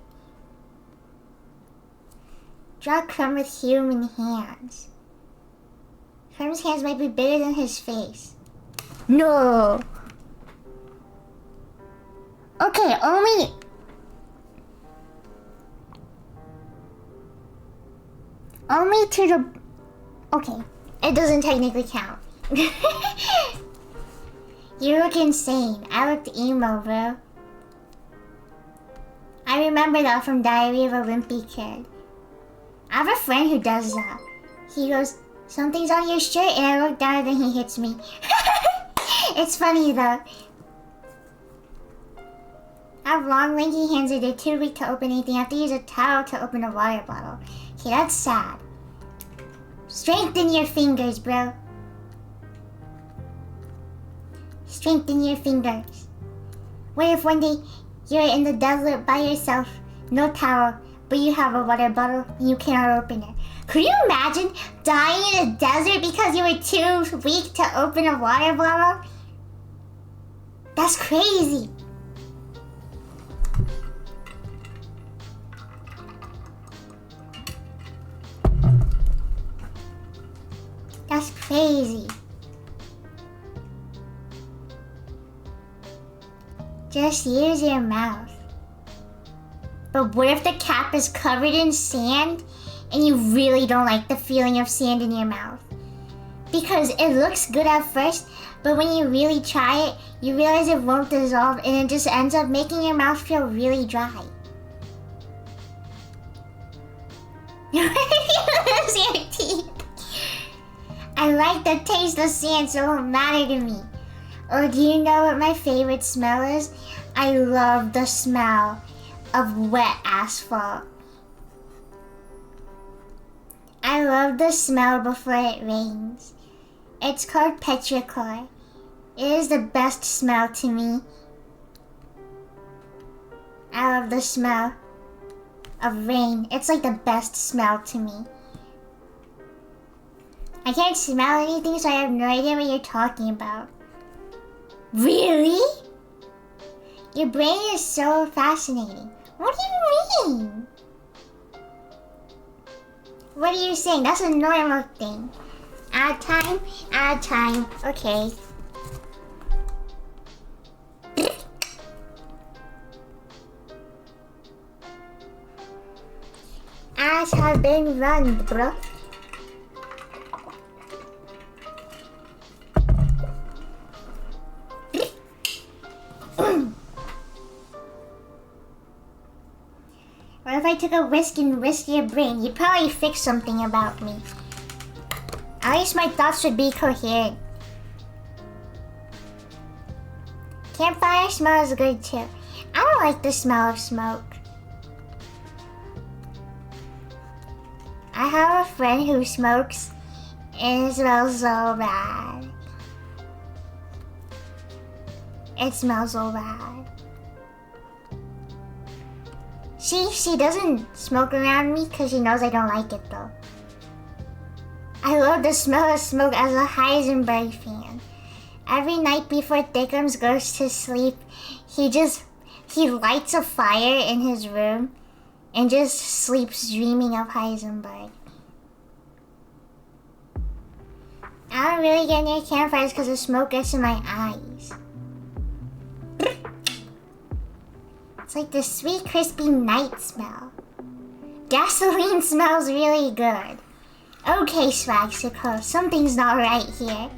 Draw Crumb with human hands. Crumb's hands might be bigger than his face. No. Okay, only to the... Okay, it doesn't technically count. You look insane. I looked emo, bro. I remember that from Diary of a Wimpy Kid. I have a friend who does that. He goes, something's on your shirt, and I look down and then he hits me. It's funny though. I have long, lanky hands and they're too weak to open anything. I have to use a towel to open a water bottle. Okay, that's sad. Strengthen your fingers, bro. Strengthen your fingers. What if one day you're in the desert by yourself, no towel, but you have a water bottle and you cannot open it? Could you imagine dying in a desert because you were too weak to open a water bottle? That's crazy. That's crazy. Just use your mouth. But what if the cap is covered in sand and you really don't like the feeling of sand in your mouth? Because it looks good at first, but when you really try it, you realize it won't dissolve and it just ends up making your mouth feel really dry. You lose your teeth. I like the taste of sand, so it won't matter to me. Or do you know what my favorite smell is? I love the smell of wet asphalt. I love the smell before it rains. It's called petrichor. It is the best smell to me. I love the smell of rain. It's like the best smell to me. I can't smell anything, so I have no idea what you're talking about. Really? Your brain is so fascinating. What do you mean? What are you saying? That's a normal thing. Out of time? Out of time. Okay. Ads have been run, bro. What if I took a whisk and whisked your brain? You'd probably fix something about me. At least my thoughts would be coherent. Campfire smells good too. I don't like the smell of smoke. I have a friend who smokes and it smells so bad. It smells so bad. She doesn't smoke around me because she knows I don't like it though. I love the smell of smoke as a Heisenberg fan. Every night before Thickums goes to sleep, he lights a fire in his room and just sleeps dreaming of Heisenberg. I don't really get near campfires because the smoke gets in my eyes. It's like the sweet, crispy night smell. Gasoline smells really good. Okay, Swagsicle, something's not right here.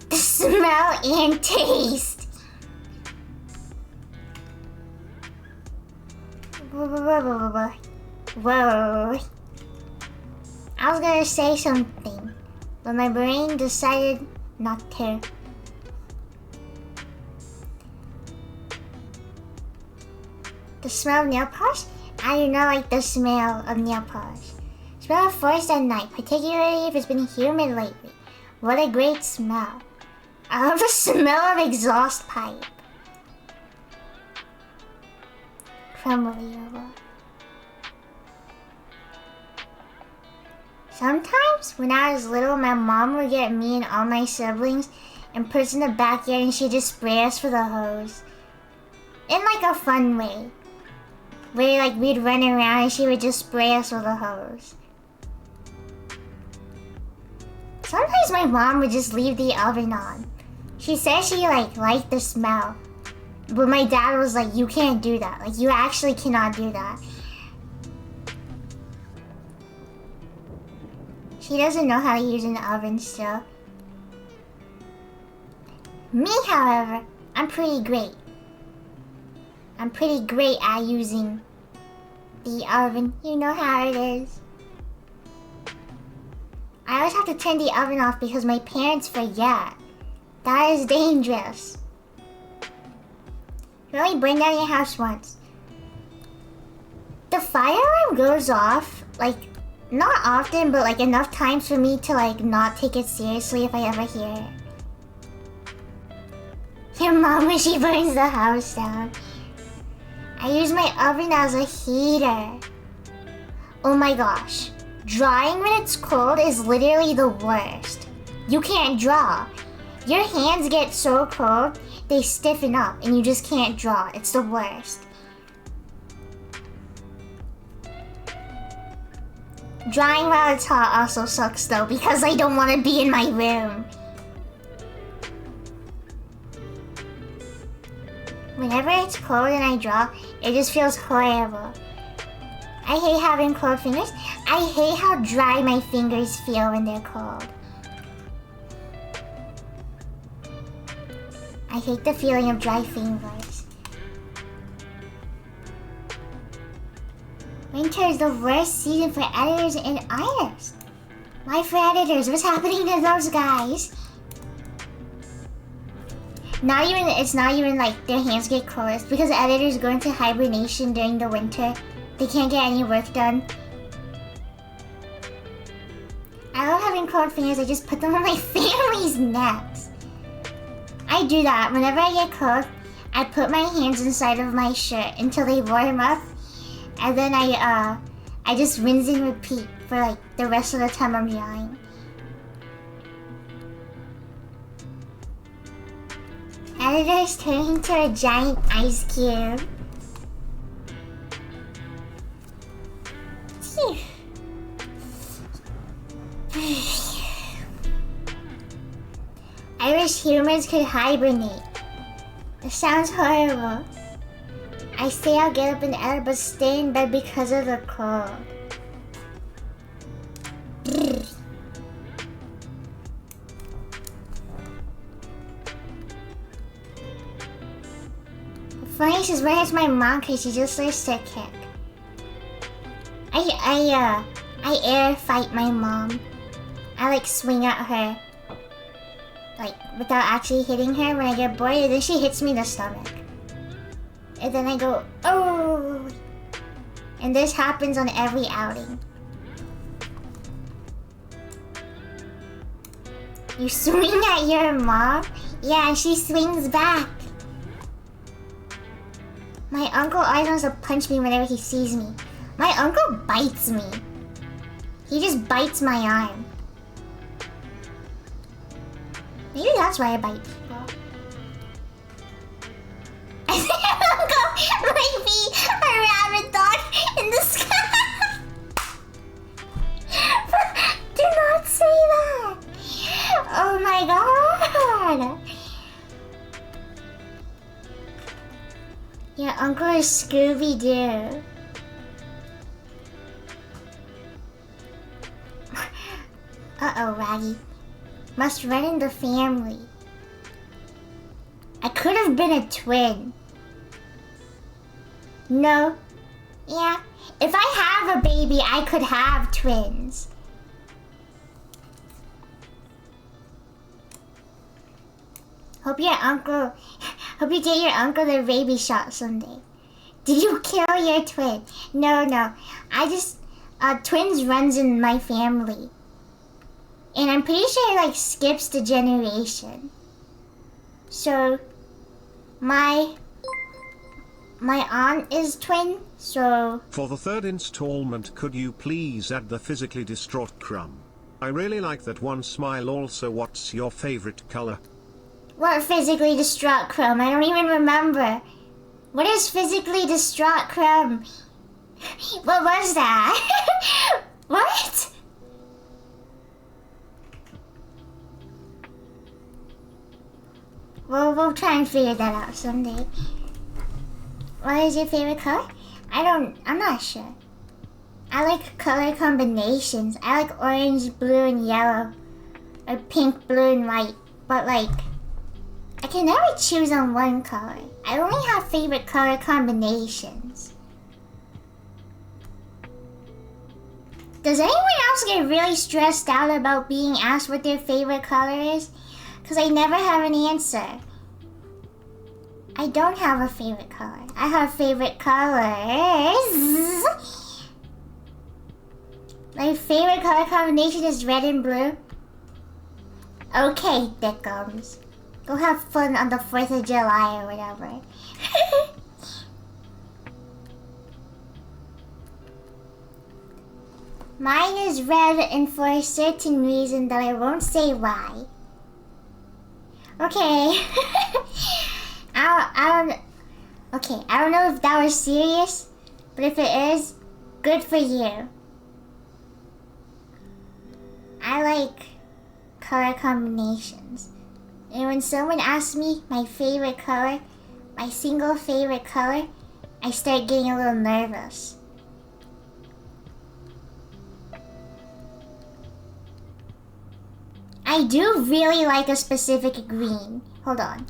The smell and taste. Whoa. I was gonna say something, but my brain decided not to. The smell of nail polish? I do not like the smell of nail polish. Smell of forest at night, particularly if it's been humid lately. What a great smell. I love the smell of exhaust pipe. Unbelievable. Sometimes when I was little, my mom would get me and all my siblings and put us in the backyard and she'd just spray us with a hose. In like a fun way. Where like we'd run around and she would just spray us with a hose. Sometimes my mom would just leave the oven on. She said she liked the smell. But my dad was like, you can't do that. Like, you actually cannot do that. She doesn't know how to use an oven still. Me, however, I'm pretty great. I'm pretty great at using the oven. You know how it is. I always have to turn the oven off because my parents forget. That is dangerous. You only burn down your house once. The fire alarm goes off, like, not often, but like enough times for me to like not take it seriously if I ever hear it. Your mom when she burns the house down. I use my oven as a heater. Oh my gosh. Drawing when it's cold is literally the worst. You can't draw. Your hands get so cold, they stiffen up and you just can't draw. It's the worst. Drawing while it's hot also sucks though because I don't want to be in my room. Whenever it's cold and I draw, it just feels horrible. I hate having cold fingers. I hate how dry my fingers feel when they're cold. I hate the feeling of dry fingers. Winter is the worst season for editors and artists. Why for editors? What's happening to those guys? It's not even like their hands get cold. Because editors go into hibernation during the winter. They can't get any work done. I love having cold fingers. I just put them on my family's necks. I do that. Whenever I get cold, I put my hands inside of my shirt until they warm up. And then I just rinse and repeat for like the rest of the time I'm drawing. Editors turn into a giant ice cube. I wish humans could hibernate. It sounds horrible. I say I'll get up and edit, but stay in bed because of the cold. The funniest is when it's my mom, because she just likes to kick. I air fight my mom. I like swing at her. Like, without actually hitting her when I get bored, and then she hits me in the stomach. And then I go, oh! And this happens on every outing. You swing at your mom? Yeah, and she swings back. My uncle always wants to punch me whenever he sees me. My uncle bites me. He just bites my arm. Maybe that's why I bite people. I think uncle might be a rabbit dog in the sky. Do not say that. Oh my god. Your uncle is Scooby-Doo. Uh-oh, Raggy. Must run in the family. I could have been a twin. No. Yeah. If I have a baby, I could have twins. Hope you get your uncle the rabies shot someday. Did you kill your twin? No. I just, twins runs in my family. And I'm pretty sure it like skips the generation. So, my aunt is twin, so... For the third installment, could you please add the physically distraught crumb? I really like that one smile. Also, what's your favorite color? What physically distraught crumb? I don't even remember. What is physically distraught crumb? What was that? What? Well, we'll try and figure that out someday. What is your favorite color? I'm not sure. I like color combinations. I like orange, blue, and yellow. Or pink, blue, and white. But like, I can never choose on one color. I only have favorite color combinations. Does anyone else get really stressed out about being asked what their favorite color is? Because I never have an answer. I don't have a favorite color. I have favorite colors. My favorite color combination is red and blue. Okay, Dickums. Go have fun on the 4th of July or whatever. Mine is red, and for a certain reason that I won't say why. Okay. I don't know if that was serious, but if it is, good for you. I like color combinations. And when someone asks me my favorite color my single favorite color, I start getting a little nervous. I do really like a specific green. Hold on.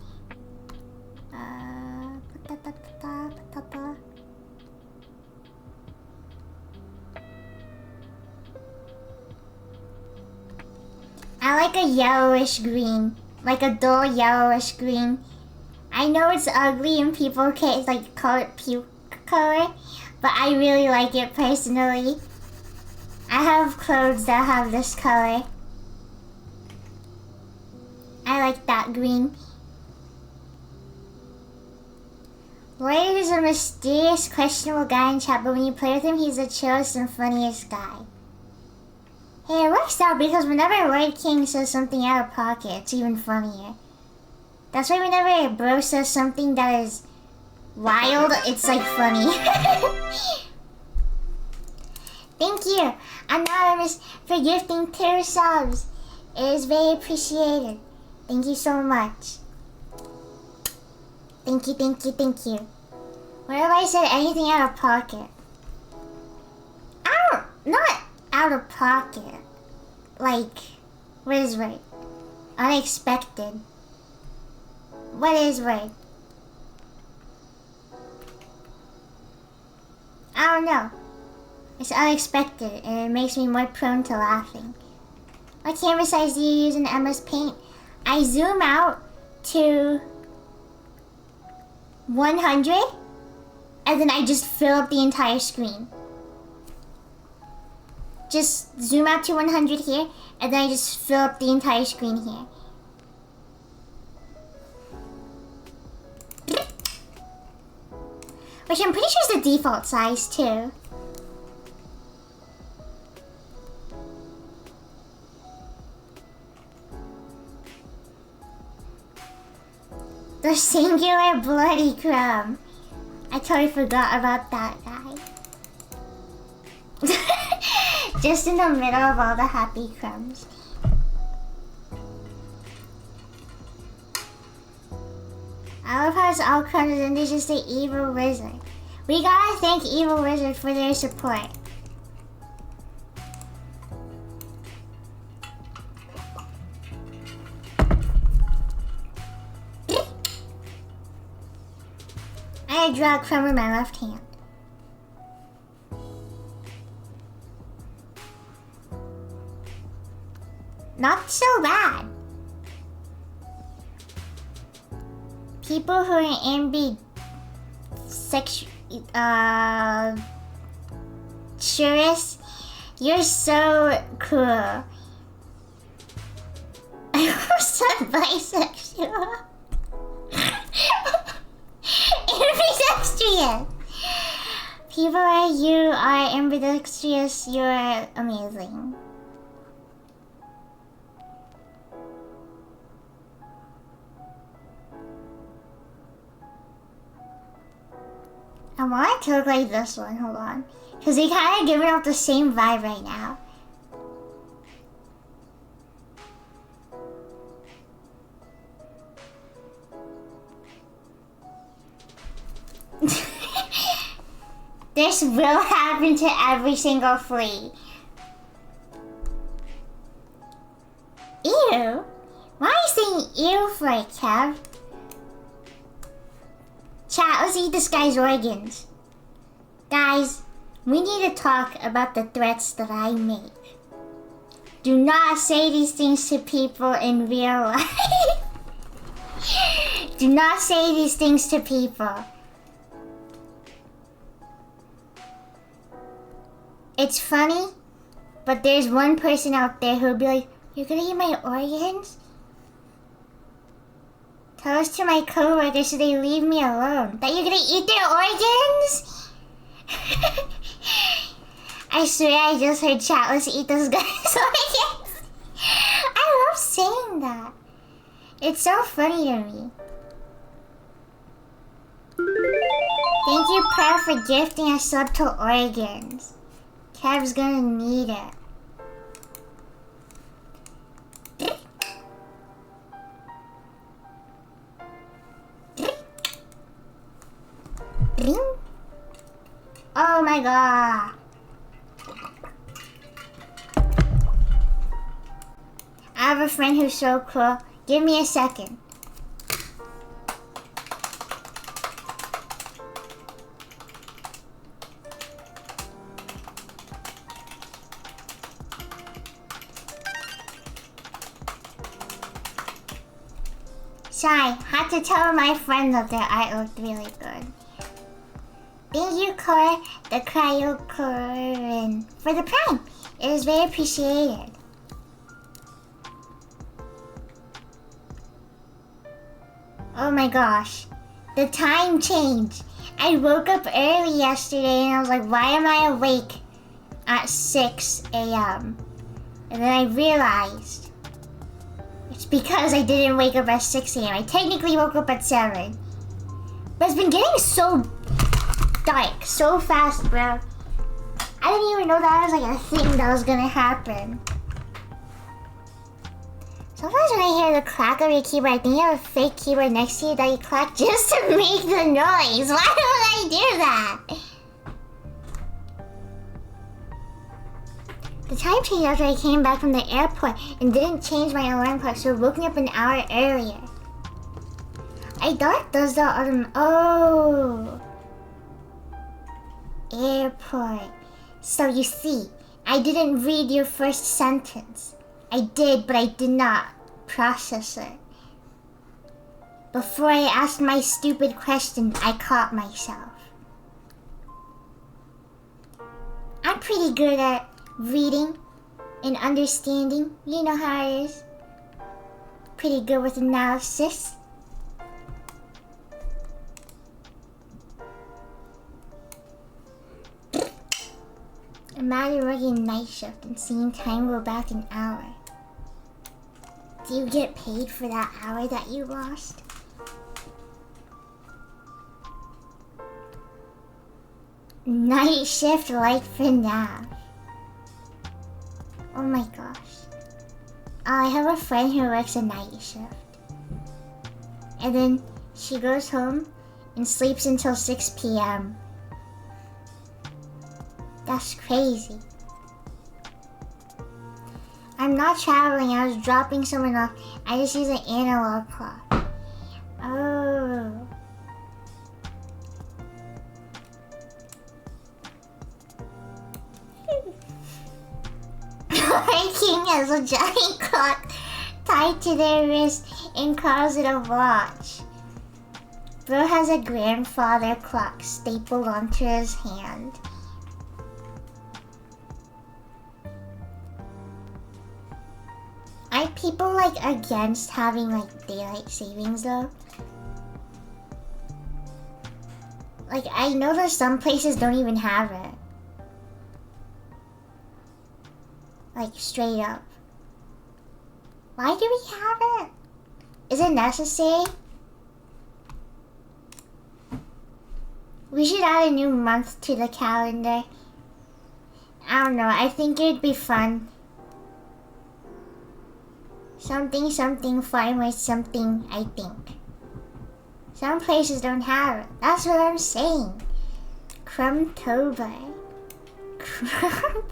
I like a yellowish green, like a dull yellowish green. I know it's ugly and people can't like call it puke color, but I really like it personally. I have clothes that have this color. I like that green. Lloyd is a mysterious, questionable guy in chat, but when you play with him, he's the chillest and funniest guy. Hey, it works out because whenever Lloyd King says something out of pocket, it's even funnier. That's why whenever Bro says something that is wild, it's like funny. Thank you, Anonymous, for gifting 2 subs. It is very appreciated. Thank you so much. Thank you, thank you, thank you. What if I said anything out of pocket? Not out of pocket. Like, what is right? Unexpected. What is right? I don't know. It's unexpected and it makes me more prone to laughing. What camera size do you use in MS Paint? I zoom out to 100 and then I just fill up the entire screen. Just zoom out to 100 here and then I just fill up the entire screen here. Which I'm pretty sure is the default size too. The singular bloody crumb. I totally forgot about that guy. Just in the middle of all the happy crumbs. I love how it's all crumbs and there's just the evil wizard. We gotta thank Evil Wizard for their support. I draw a crumb with my left hand. Not so bad. People who are ambidextrous, you're so cool. I was so bisexual. Ambidextrous. People like you are ambidextrous, you're amazing. I want it to look like this one, hold on. Because they kind of giving off the same vibe right now. This will happen to every single flea. Ew? Why are you saying ew for it, Kev? Chat, let's eat this guy's organs. Guys, we need to talk about the threats that I make. Do not say these things to people in real life. Do not say these things to people. It's funny, but there's one person out there who'll be like, "You're gonna eat my organs?" Tell us to my coworkers so they leave me alone. That you're gonna eat their organs? I swear I just heard chat, let's eat this guy's organs. I love saying that. It's so funny to me. Thank you, Per, for gifting a sub to organs. Kev's gonna need it. god. I have a friend who's so cool. Give me a second. Sorry, had to tell my friend that their art looked really good. Thank you, Cora, the cryocorin, for the prime. It is very appreciated. Oh my gosh, the time changed. I woke up early yesterday and I was like, why am I awake at 6 a.m.? And then I realized it's because I didn't wake up at 6 a.m. I technically woke up at 7. But it's been getting so dark so fast, bro. I didn't even know that was like a thing that was gonna happen. Sometimes when I hear the clack of your keyboard, I think you have a fake keyboard next to you that you clack just to make the noise. Why would I do that? The time changed after I came back from the airport and didn't change my alarm clock, so it woke me up an hour earlier. I thought it does the oh. Airport. So you see, I didn't read your first sentence. I did, but I did not process it. Before I asked my stupid question, I caught myself. I'm pretty good at reading and understanding. You know how it is. Pretty good with analysis. Imagine working night shift and seeing time go back an hour. Do you get paid for that hour that you lost? Night shift like for now. Oh my gosh. I have a friend who works a night shift. And then she goes home and sleeps until 6 p.m. That's crazy. I'm not traveling, I was dropping someone off. I just use an analog clock. Oh. My king has a giant clock tied to their wrist and calls it a watch. Bro has a grandfather clock stapled onto his hand. Are people like against having like daylight savings though? Like I know that some places don't even have it. Like straight up. Why do we have it? Is it necessary? We should add a new month to the calendar. I don't know, I think it'd be fun. Something fun with something, I think. Some places don't have it. That's what I'm saying. Crumbtober. Crumb.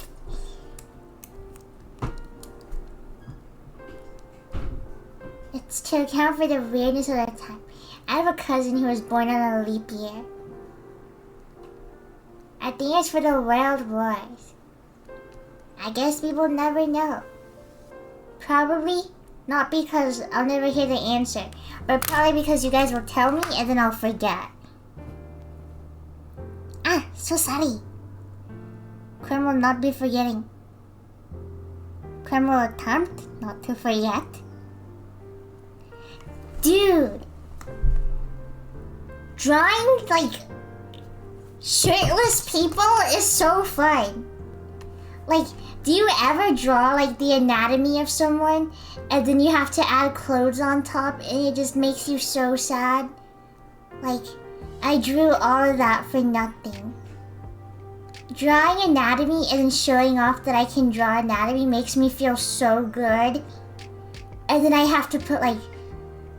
It's to account for the weirdness of the time. I have a cousin who was born on a leap year. I think it's for the world wars. I guess people never know. Probably not because I'll never hear the answer, but probably because you guys will tell me and then I'll forget. Ah, so sorry. Crumb will not be forgetting. Crumb will attempt not to forget. Dude, drawing like shirtless people is so fun. Like, do you ever draw like the anatomy of someone and then you have to add clothes on top and it just makes you so sad? Like, I drew all of that for nothing. Drawing anatomy and then showing off that I can draw anatomy makes me feel so good. And then I have to put like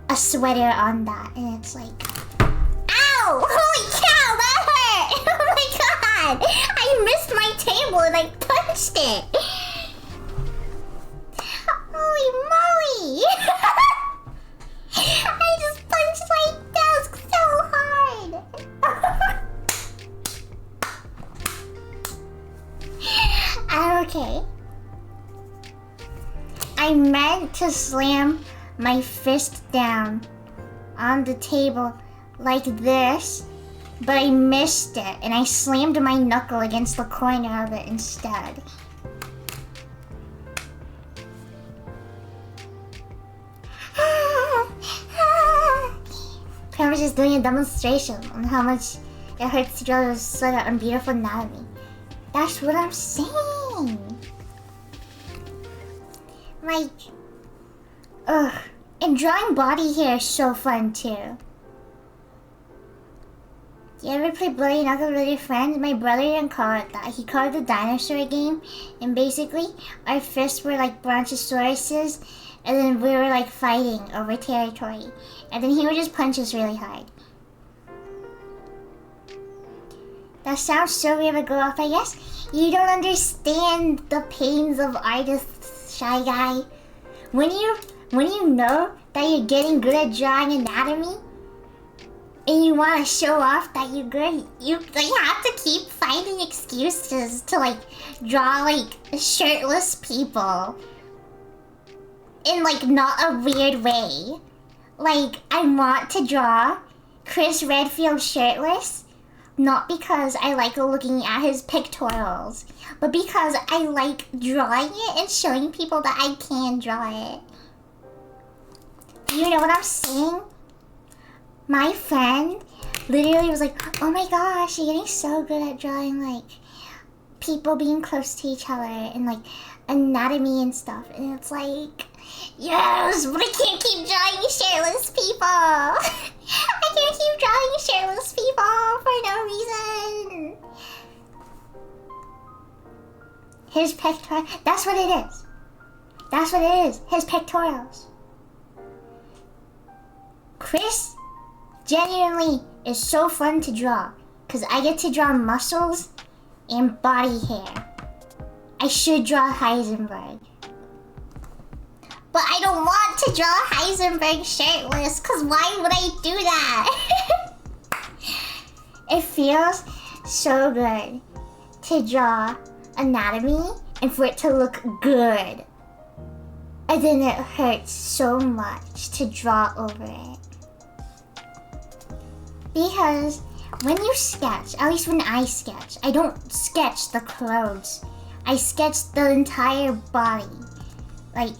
a sweater on that and it's like, ow! Holy cow, that hurt! Oh my god! I missed my table and I punched it. Holy moly! I just punched my desk so hard. I'm okay. I meant to slam my fist down on the table like this, but I missed it and I slammed my knuckle against the corner of it instead. I was just doing a demonstration on how much it hurts to draw this sort of unbeautiful anatomy. That's what I'm saying. Like, ugh. And drawing body hair is so fun too. Do you ever play Bloody Knuckles with your friends? My brother didn't call it that. He called it the dinosaur game. And basically, our fists were like brontosauruses. And then we were like fighting over territory. And then he would just punch us really hard. That sounds so weird to go off, I guess. You don't understand the pains of artists, Shy Guy. When you know that you're getting good at drawing anatomy, and you want to show off that you're good, you have to keep finding excuses to like draw like shirtless people. In like not a weird way. Like, I want to draw Chris Redfield shirtless, not because I like looking at his pictorials, but because I like drawing it and showing people that I can draw it. You know what I'm saying? My friend literally was like, oh my gosh, you're getting so good at drawing like people being close to each other and like anatomy and stuff. And it's like, yes, but I can't keep drawing shirtless people. I can't keep drawing shirtless people for no reason. His pectoral, that's what it is. That's what it is, his pectorals. Chris genuinely is so fun to draw because I get to draw muscles and body hair. I should draw Heisenberg. But I don't want to draw Heisenberg shirtless, because why would I do that? It feels so good to draw anatomy and for it to look good. And then it hurts so much to draw over it. Because when you sketch, at least when I sketch, I don't sketch the clothes. I sketch the entire body. Like,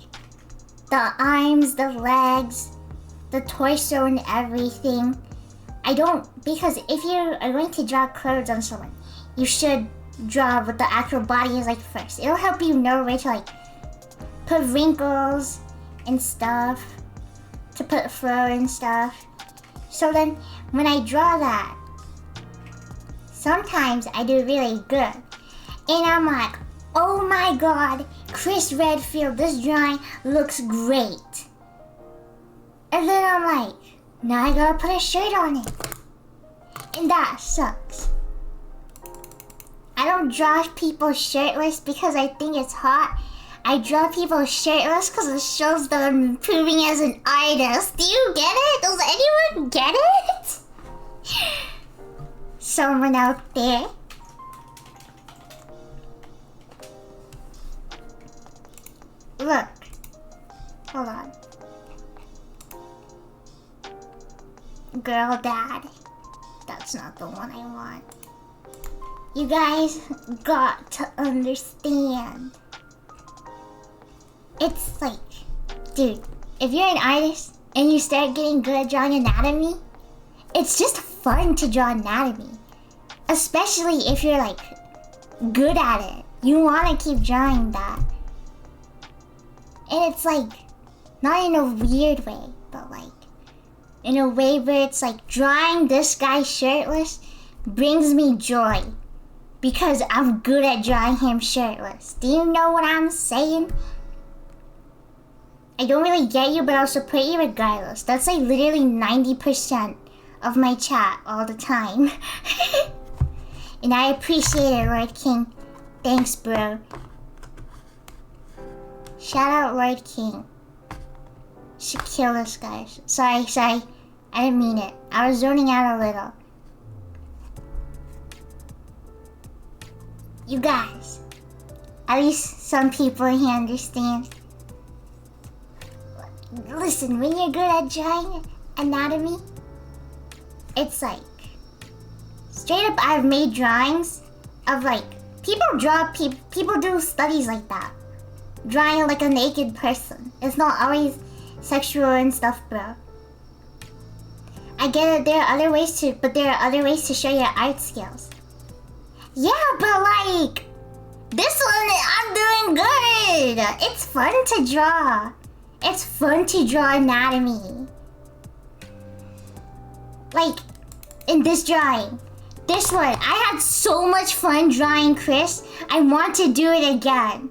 the arms, the legs, the torso and everything. I don't, because if you are going to draw clothes on someone, you should draw what the actual body is like first. It'll help you know where to like put wrinkles and stuff, to put fur and stuff. So then when I draw that, sometimes I do really good. And I'm like, oh my god, Chris Redfield, this drawing looks great. And then I'm like, now I gotta put a shirt on it. And that sucks. I don't draw people shirtless because I think it's hot. I draw people shirtless because it shows that I'm improving as an artist. Do you get it? Does anyone get it? Someone out there? Look. Hold on. Girl dad. That's not the one I want. You guys got to understand. It's like, dude, if you're an artist and you start getting good at drawing anatomy, it's just fun to draw anatomy. Especially if you're like good at it. You want to keep drawing that. And it's like, not in a weird way, but like in a way where it's like drawing this guy shirtless brings me joy. Because I'm good at drawing him shirtless. Do you know what I'm saying? I don't really get you, but I'll support you regardless. That's like literally 90% of my chat all the time. And I appreciate it, Lord King. Thanks, bro. Shout out, Lord King. Should kill this guy. Sorry. I didn't mean it. I was zoning out a little. You guys. At least some people in here understand. Listen, when you're good at drawing anatomy, it's like, straight up, I've made drawings of like, people do studies like that. Drawing like a naked person. It's not always sexual and stuff, bro. I get it, there are other ways to show your art skills. Yeah, but like, this one, I'm doing good. It's fun to draw. It's fun to draw anatomy. Like, in this drawing. This one, I had so much fun drawing Chris. I want to do it again.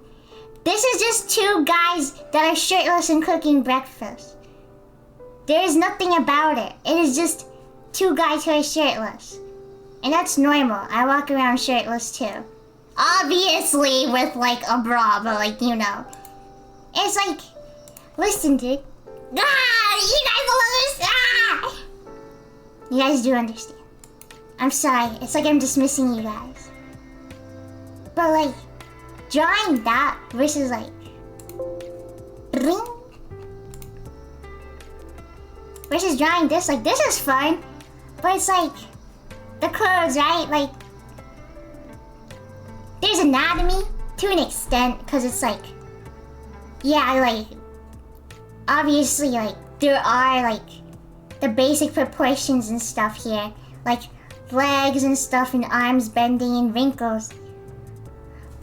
This is just two guys that are shirtless and cooking breakfast. There is nothing about it. It is just two guys who are shirtless. And that's normal. I walk around shirtless too. Obviously with like a bra, but like, you know. It's like, listen, dude. You guys don't understand. You guys do understand. I'm sorry. It's like I'm dismissing you guys. But like, drawing that versus like, bling, versus drawing this, like this is fun. But it's like, the clothes, right? Like, there's anatomy to an extent, because it's like, yeah, like, obviously, like, there are, like, the basic proportions and stuff here. Like, legs and stuff and arms bending and wrinkles.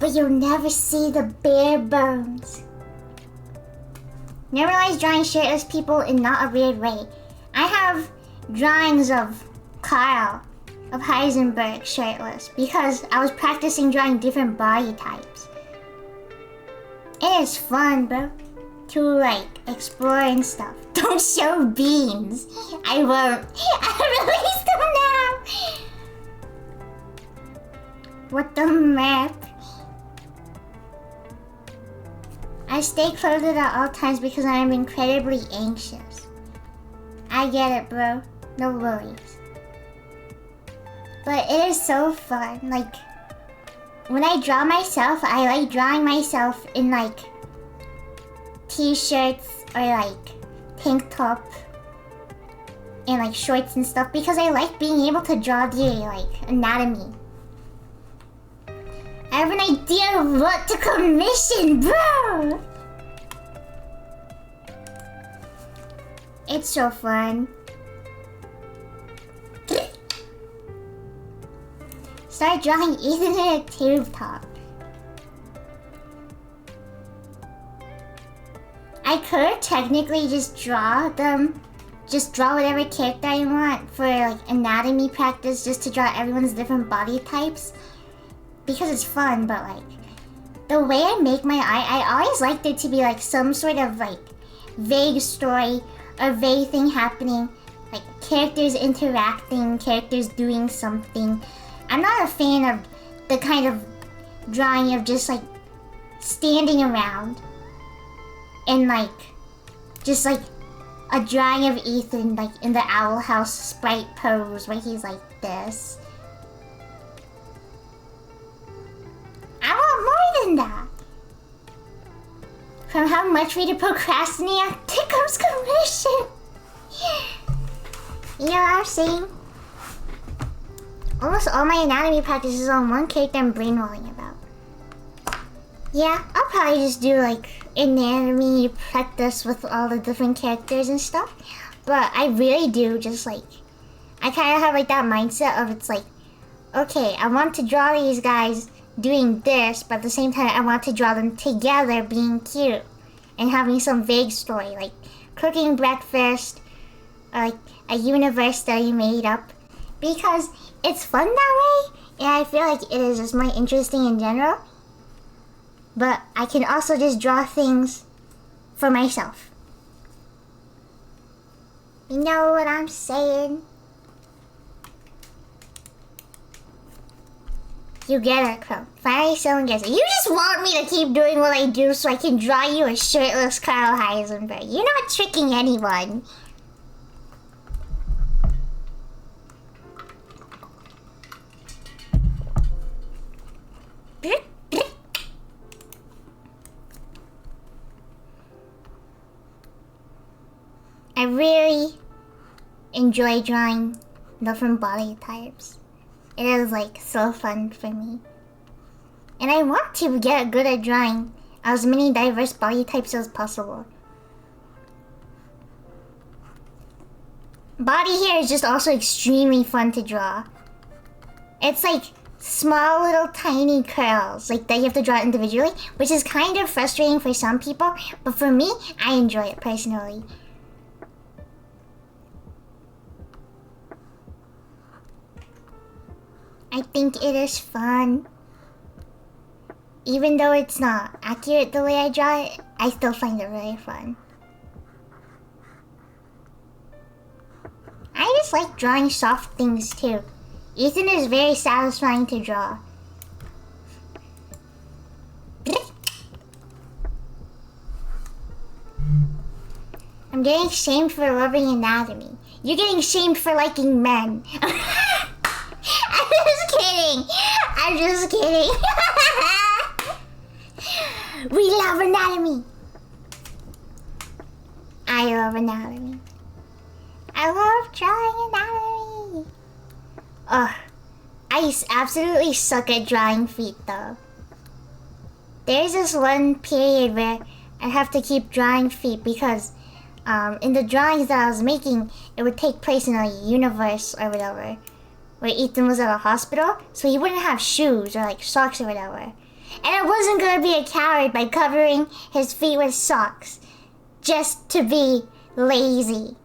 But you'll never see the bare bones. Never realized drawing shirtless people in not a weird way. I have drawings of Carl, of Heisenberg shirtless, because I was practicing drawing different body types. It is fun, bro, to like explore and stuff. Don't show beans. I won't. I released them now. What the map? I stay clothed at all times because I am incredibly anxious. I get it, bro. No worries. But it is so fun. Like, when I draw myself, I like drawing myself in like t-shirts or like tank top and like shorts and stuff, because I like being able to draw the like anatomy. I have an idea of what to commission, bro! It's so fun. Start drawing Ethan in a tube top. I could technically just draw whatever character I want for like anatomy practice, just to draw everyone's different body types. Because it's fun, but like, the way I make my art, I always liked it to be like some sort of like vague story or vague thing happening. Like characters interacting, characters doing something. I'm not a fan of the kind of drawing of just like standing around and like just like a drawing of Ethan like in the Owl House sprite pose where he's like this. I want more than that. From how much we to procrastinate on Tickums commission. You know what I'm saying? Almost all my anatomy practice is on one character I'm brainwalling about. Yeah, I'll probably just do like anatomy practice with all the different characters and stuff. But I really do just like, I kind of have like that mindset of it's like, okay, I want to draw these guys doing this, but at the same time I want to draw them together being cute and having some vague story, like cooking breakfast, or like a universe that you made up, because it's fun that way, and I feel like it is just more interesting in general. But I can also just draw things for myself. You know what I'm saying? You get it, Crumb. Finally someone gets it. You just want me to keep doing what I do so I can draw you a shirtless Carl Heisenberg. You're not tricking anyone. I really enjoy drawing different body types. It is like so fun for me. And I want to get good at drawing as many diverse body types as possible. Body hair is just also extremely fun to draw. It's like small little tiny curls like that you have to draw individually, which is kind of frustrating for some people, but for me, I enjoy it personally. I think it is fun. Even though it's not accurate the way I draw it, I still find it really fun. I just like drawing soft things too. Ethan is very satisfying to draw. I'm getting shamed for loving anatomy. You're getting shamed for liking men. I'm just kidding. I'm just kidding. We love anatomy. I love anatomy. I love drawing anatomy. Ugh. I absolutely suck at drawing feet though. There's this one period where I have to keep drawing feet because in the drawings that I was making, it would take place in a universe or whatever, where Ethan was at a hospital, so he wouldn't have shoes or like socks or whatever. And I wasn't gonna be a coward by covering his feet with socks, just to be lazy.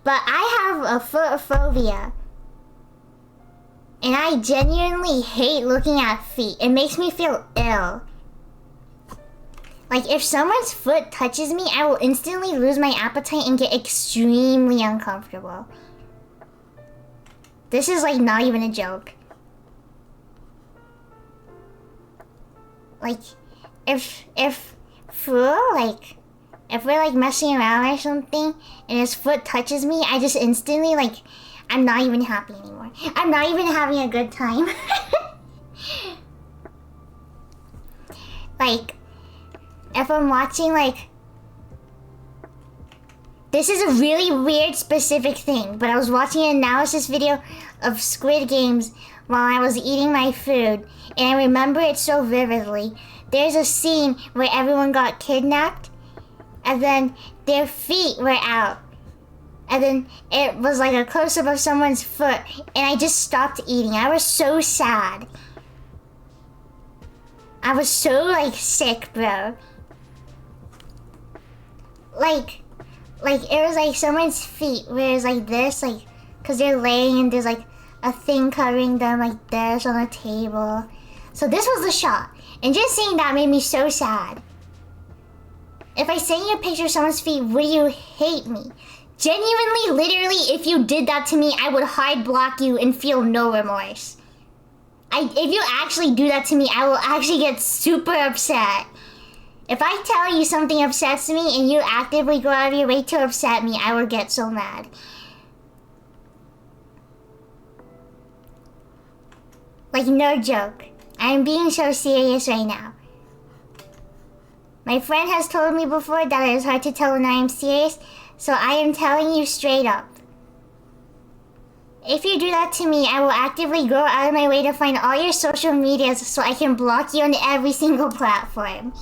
But I have a foot phobia, and I genuinely hate looking at feet. It makes me feel ill. Like if someone's foot touches me, I will instantly lose my appetite and get extremely uncomfortable. This is like not even a joke. Like, if we're like messing around or something and his foot touches me, I just instantly like, I'm not even happy anymore. I'm not even having a good time. Like, if I'm watching like, this is a really weird specific thing, but I was watching an analysis video of Squid Games while I was eating my food, and I remember it so vividly. There's a scene where everyone got kidnapped, and then their feet were out. And then it was like a close-up of someone's foot, and I just stopped eating. I was so sad. I was so like sick, bro. Like it was like someone's feet where it was like this, like, cause they're laying and there's like a thing covering them like this on a table. So this was the shot. And just seeing that made me so sad. If I sent you a picture of someone's feet, would you hate me? Genuinely, literally, if you did that to me, I would hide block you and feel no remorse. If you actually do that to me, I will actually get super upset. If I tell you something upsets me and you actively go out of your way to upset me, I will get so mad. Like, no joke. I'm being so serious right now. My friend has told me before that it is hard to tell when I am serious, so I am telling you straight up. If you do that to me, I will actively go out of my way to find all your social medias so I can block you on every single platform.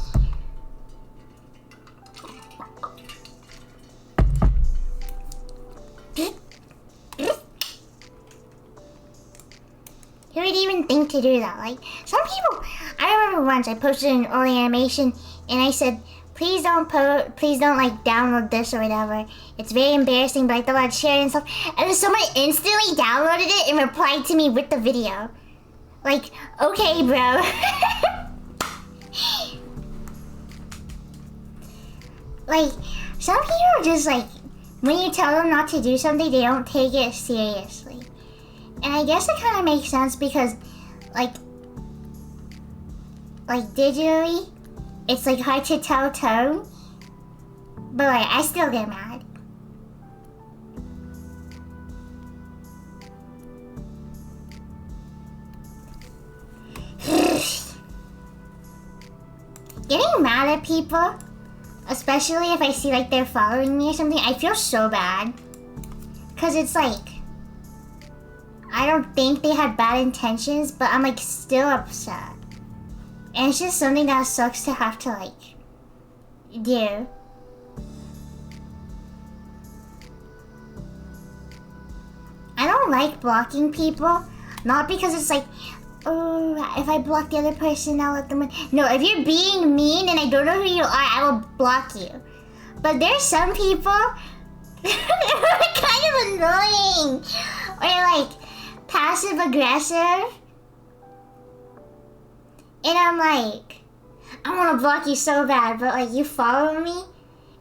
Who would even think to do that? Like, some people... I remember once I posted an early animation and I said, please don't like download this or whatever. It's very embarrassing, but I thought I'd share it and stuff. And then someone instantly downloaded it and replied to me with the video. Like, okay, bro. Like, some people just like, when you tell them not to do something, they don't take it seriously. And I guess it kind of makes sense because, like, like digitally, it's like hard to tell tone. But like, I still get mad. Getting mad at people, especially if I see like they're following me or something, I feel so bad. Cause it's like, I don't think they had bad intentions, but I'm like still upset. And it's just something that sucks to have to like do. I don't like blocking people, not because it's like, oh, if I block the other person, I'll let them in. No, if you're being mean and I don't know who you are, I will block you. But there's some people that are kind of annoying. Or like passive aggressive. And I'm like, I want to block you so bad, but like you follow me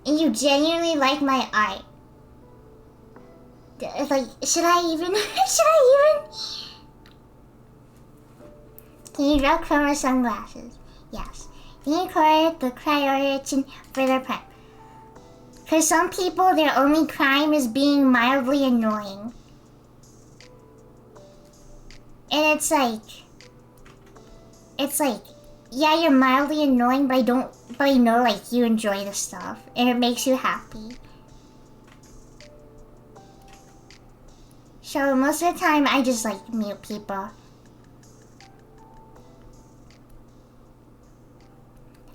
and you genuinely like my art. Like, should I even? Can you draw crumb or sunglasses? Yes. Can you correct the cryo for their prep? For some people, their only crime is being mildly annoying. And it's like, yeah, you're mildly annoying, but I know like you enjoy the stuff and it makes you happy. So most of the time, I just like mute people.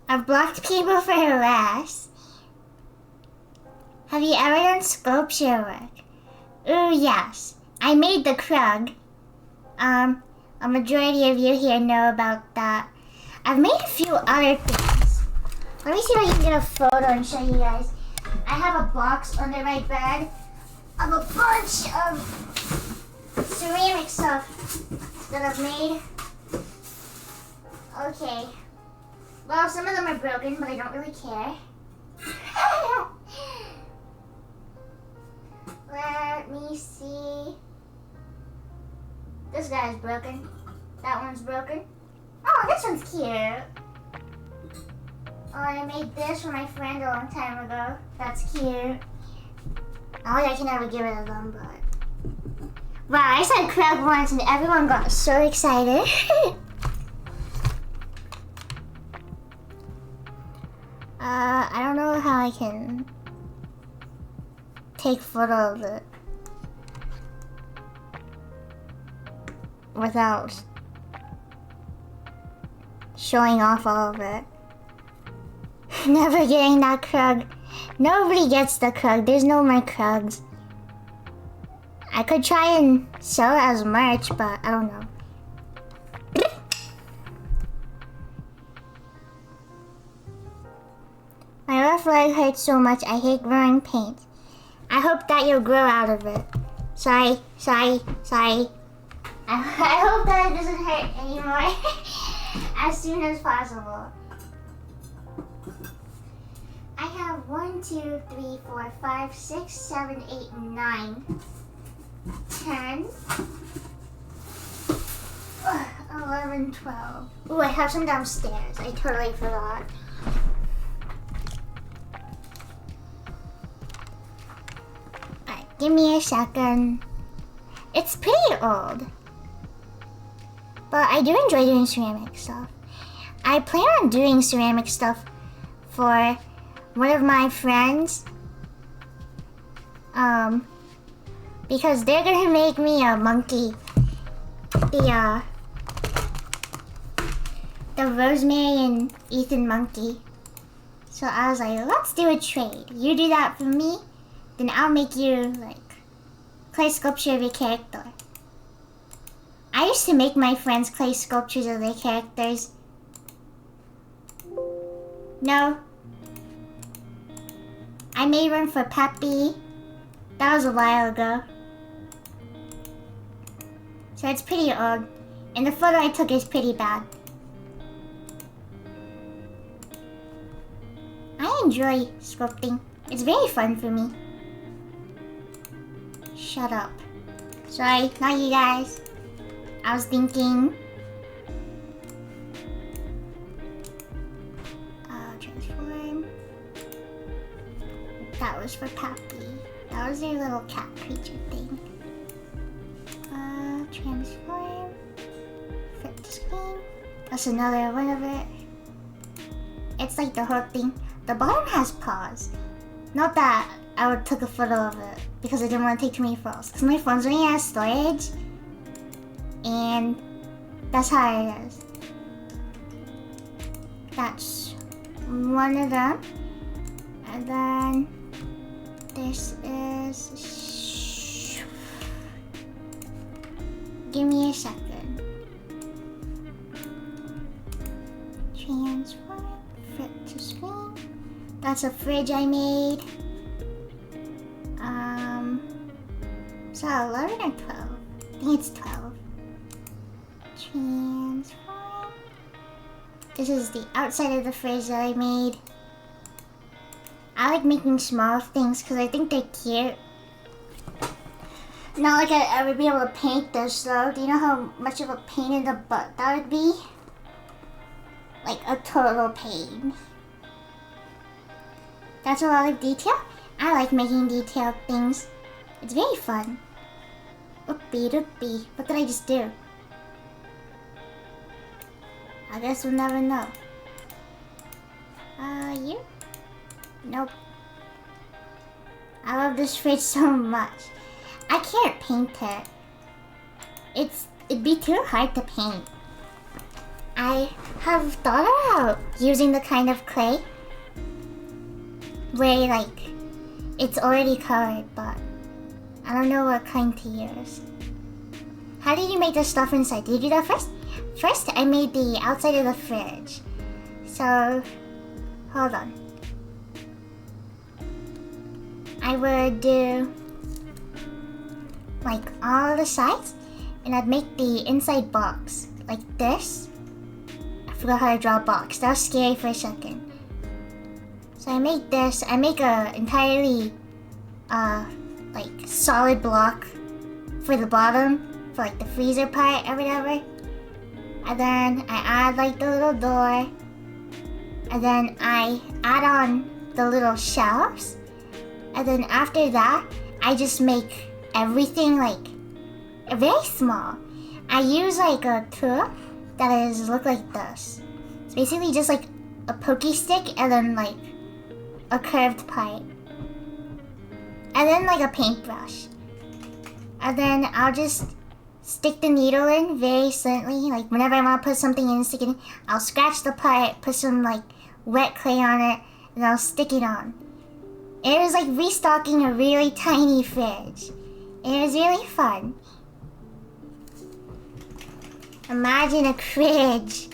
I've blocked people for harass. Have you ever done sculpture work? Ooh, yes. I made the crug. A majority of you here know about that. I've made a few other things. Let me see if I can get a photo and show you guys. I have a box under my bed of a bunch of ceramic stuff that I've made. Okay. Well, some of them are broken, but I don't really care. Let me see. This guy's broken. That one's broken. Oh, this one's cute. Oh, I made this for my friend a long time ago. That's cute. Oh, I can never get rid of them, but... Wow, I said crab once and everyone got so excited. I don't know how I can take photo of it without showing off all of it. Never getting that crug. Nobody gets the crug. There's no more crugs. I could try and sell it as merch, but I don't know. My left leg hurts so much, I hate growing paint. I hope that you'll grow out of it. Sorry. I hope that it doesn't hurt anymore as soon as possible. I have 1, 2, 3, 4, 5, 6, 7, 8, 9, 10, 11, 12. Ooh, I have some downstairs. I totally forgot. Alright, give me a second. It's pretty old. But I do enjoy doing ceramic stuff. I plan on doing ceramic stuff for one of my friends. Because they're gonna make me a monkey. The Rosemary and Ethan monkey. So I was like, let's do a trade. You do that for me, then I'll make you like clay sculpture of your character. I used to make my friends clay sculptures of their characters. No. I made one for Peppy. That was a while ago. So it's pretty old. And the photo I took is pretty bad. I enjoy sculpting. It's very fun for me. Shut up. Sorry, not you guys. I was thinking. Transform. That was for Pappy. That was their little cat creature thing. Transform. Flip the screen. That's another one of it. It's like the whole thing. The bottom has paws. Not that I would took a photo of it because I didn't want to take too many photos. Because my phone's only has storage. And that's how it is. That's one of them. And then this is... Give me a second. Transform, flip to screen. That's a fridge I made. Is that 11 or 12? I think it's 12. Transform. This is the outside of the fridge that I made. I like making small things because I think they're cute. Not like I would be able to paint this though. Do you know how much of a pain in the butt that would be? Like a total pain. That's a lot of detail. I like making detailed things. It's very fun. Oopie doopie. What did I just do? I guess we'll never know. You? Nope. I love this fridge so much. I can't paint it. It'd be too hard to paint. I have thought about using the kind of clay where like it's already colored, but I don't know what kind to use. How did you make the stuff inside? Did you do that first? First, I made the outside of the fridge. So, hold on. I would do like all the sides, and I'd make the inside box like this. I forgot how to draw a box. That was scary for a second. So I make this. I make a entirely like solid block for the bottom, for like the freezer part or whatever. And then I add like the little door. And then I add on the little shelves. And then after that, I just make everything like very small. I use like a tool that is look like this. It's basically just like a pokey stick and then like a curved pipe. And then like a paintbrush. And then I'll just stick the needle in very gently. Like whenever I want to put something in, stick it in. I'll scratch the pipe, put some like wet clay on it, and I'll stick it on. It was like restocking a really tiny fridge. It was really fun. Imagine a fridge.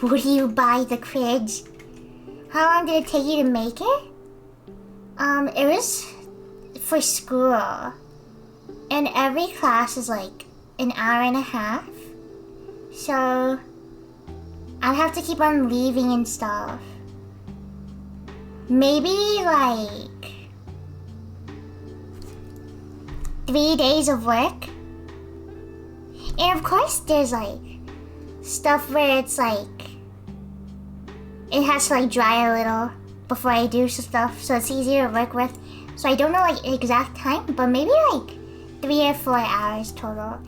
Would you buy the fridge? How long did it take you to make it? It was for school. And every class is like an hour and a half. So I'd have to keep on leaving and stuff. Maybe like 3 days of work. And of course there's like stuff where it's like it has to like dry a little before I do stuff, so it's easier to work with. So I don't know like exact time, but maybe like 3 or 4 hours total.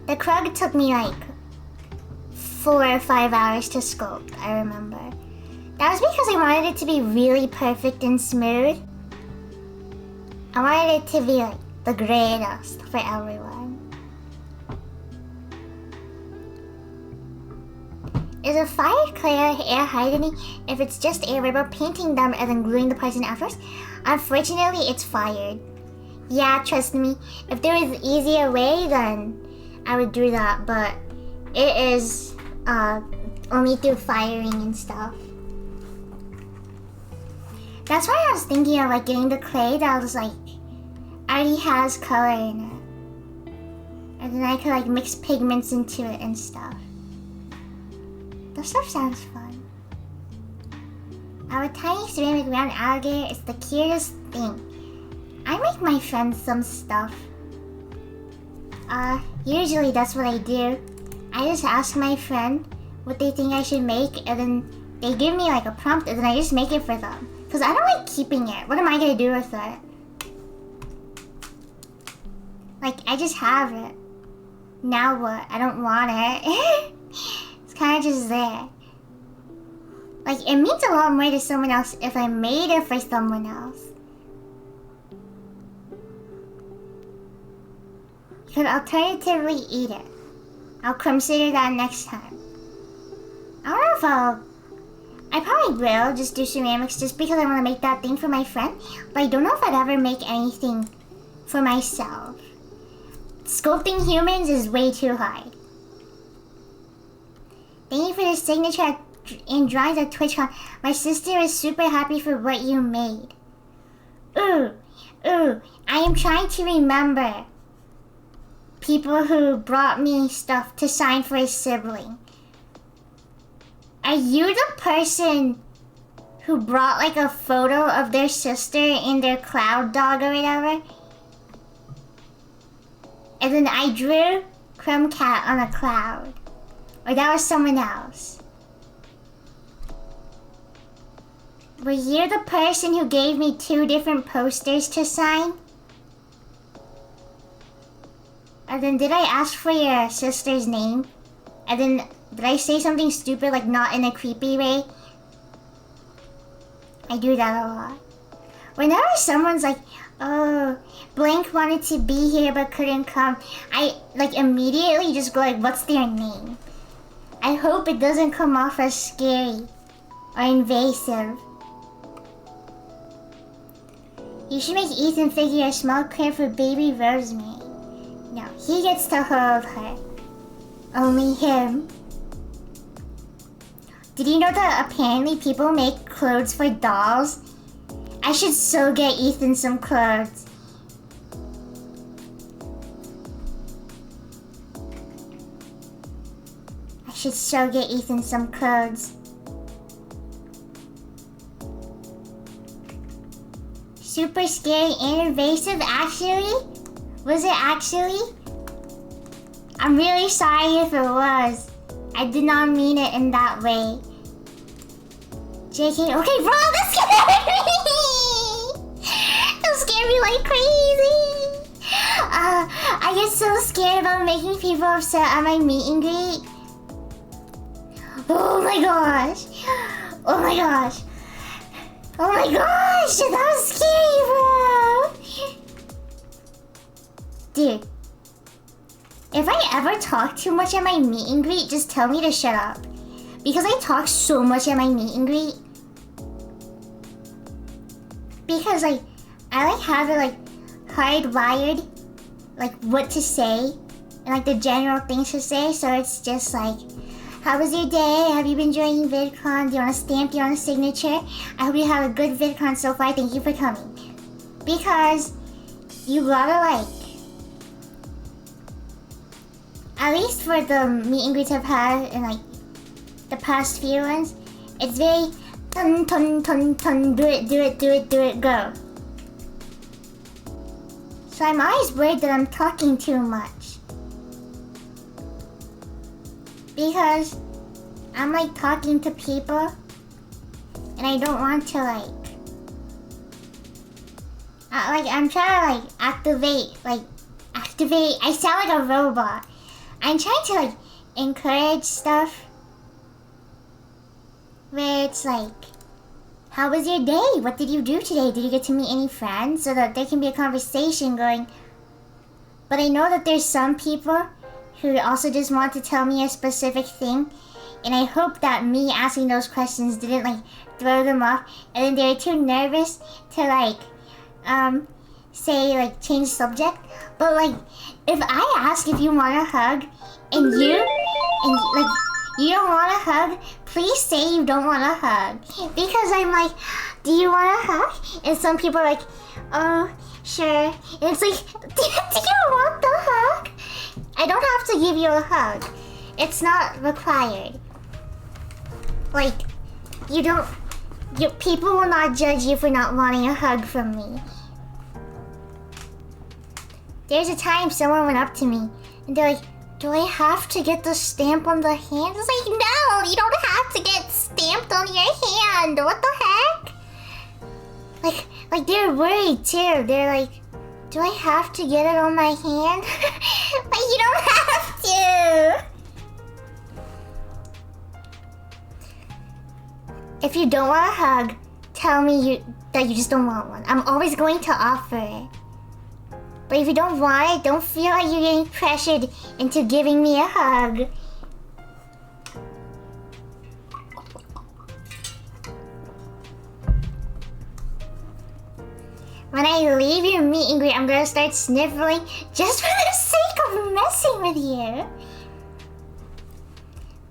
The crug took me like 4 or 5 hours to sculpt, I remember. That was because I wanted it to be really perfect and smooth. I wanted it to be like the greatest for everyone. Is a fire clear air hardening if it's just air rubber painting them and then gluing the parts in afterwards? Unfortunately, it's fired. Yeah, trust me. If there was an easier way, then I would do that, but it is only through firing and stuff. That's why I was thinking of like getting the clay that was like already has color in it, and then I could like mix pigments into it and stuff. That stuff sounds fun. Our tiny ceramic round alligator is the cutest thing. I make my friends some stuff. Usually that's what I do. I just ask my friend what they think I should make, and then they give me like a prompt, and then I just make it for them. Because I don't like keeping it. What am I going to do with it? Like, I just have it. Now what? I don't want it. It's kind of just there. Like, it means a lot more to someone else if I made it for someone else. You could alternatively eat it. I'll consider that next time. I don't know if I probably will just do ceramics just because I want to make that thing for my friend. But I don't know if I'd ever make anything for myself. Sculpting humans is way too hard. Thank you for the signature and drawings at TwitchCon. My sister is super happy for what you made. Ooh, I am trying to remember people who brought me stuff to sign for a sibling. Are you the person who brought like a photo of their sister in their cloud dog or whatever? And then I drew Crumb Cat on a cloud. Or that was someone else. Were you the person who gave me 2 different posters to sign? And then did I ask for your sister's name? And then did I say something stupid, like not in a creepy way? I do that a lot. Whenever someone's like, oh, blank wanted to be here but couldn't come, I like immediately just go like, what's their name? I hope it doesn't come off as scary or invasive. You should make Ethan figure a small crib for baby Rosemary. No, he gets to hold her. Only him. Did you know that apparently people make clothes for dolls? I should so get Ethan some clothes. I should so get Ethan some clothes. Super scary and invasive, actually? Was it actually? I'm really sorry if it was. I did not mean it in that way. JK, okay, bro, that scared me! That scared me like crazy! I get so scared about making people upset at my meet and greet. Oh my gosh! Oh my gosh! Oh my gosh! That was scary, bro! Dude. If I ever talk too much at my meet and greet, just tell me to shut up. Because I talk so much at my meet and greet. Because I like have it like hardwired, like what to say and like the general things to say. So it's just like, how was your day? Have you been enjoying VidCon? Do you want a stamp? Do you want a signature? I hope you have a good VidCon so far. Thank you for coming. Because you gotta like, at least for the meet and greets I've had in like the past few ones, it's very ton, do it, go. So I'm always worried that I'm talking too much. Because I'm like talking to people and I don't want to like I'm trying to like activate, I sound like a robot. I'm trying to like encourage stuff where it's like, how was your day? What did you do today? Did you get to meet any friends? So that there can be a conversation going. But I know that there's some people who also just want to tell me a specific thing. And I hope that me asking those questions didn't like throw them off. And then they're too nervous to like, say like change subject. But like, if I ask if you want a hug and you don't want a hug, please say you don't want a hug. Because I'm like, do you want a hug? And some people are like, oh, sure. And it's like, do you want the hug? I don't have to give you a hug. It's not required. Like, people will not judge you for not wanting a hug from me. There's a time someone went up to me And they're like, do I have to get the stamp on the hand? It's like, no, you don't have to get stamped on your hand. What the heck? Like they're worried too. They're like, do I have to get it on my hand? Like, you don't have to. If you don't want a hug, tell me that you just don't want one. I'm always going to offer it. But if you don't want it, don't feel like you're getting pressured into giving me a hug. When I leave your meet and greet, I'm gonna start sniffling just for the sake of messing with you.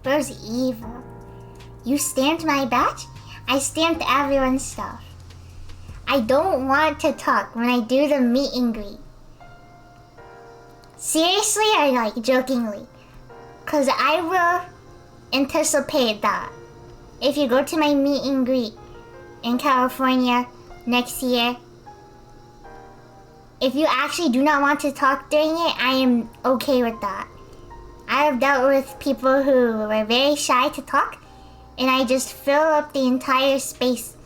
Bro's evil. You stamped my badge? I stamped everyone's stuff. I don't want to talk when I do the meet and greet. Seriously or like jokingly? Cause I will anticipate that. If you go to my meet and greet in California next year, if you actually do not want to talk during it, I am okay with that. I have dealt with people who were very shy to talk, and I just fill up the entire space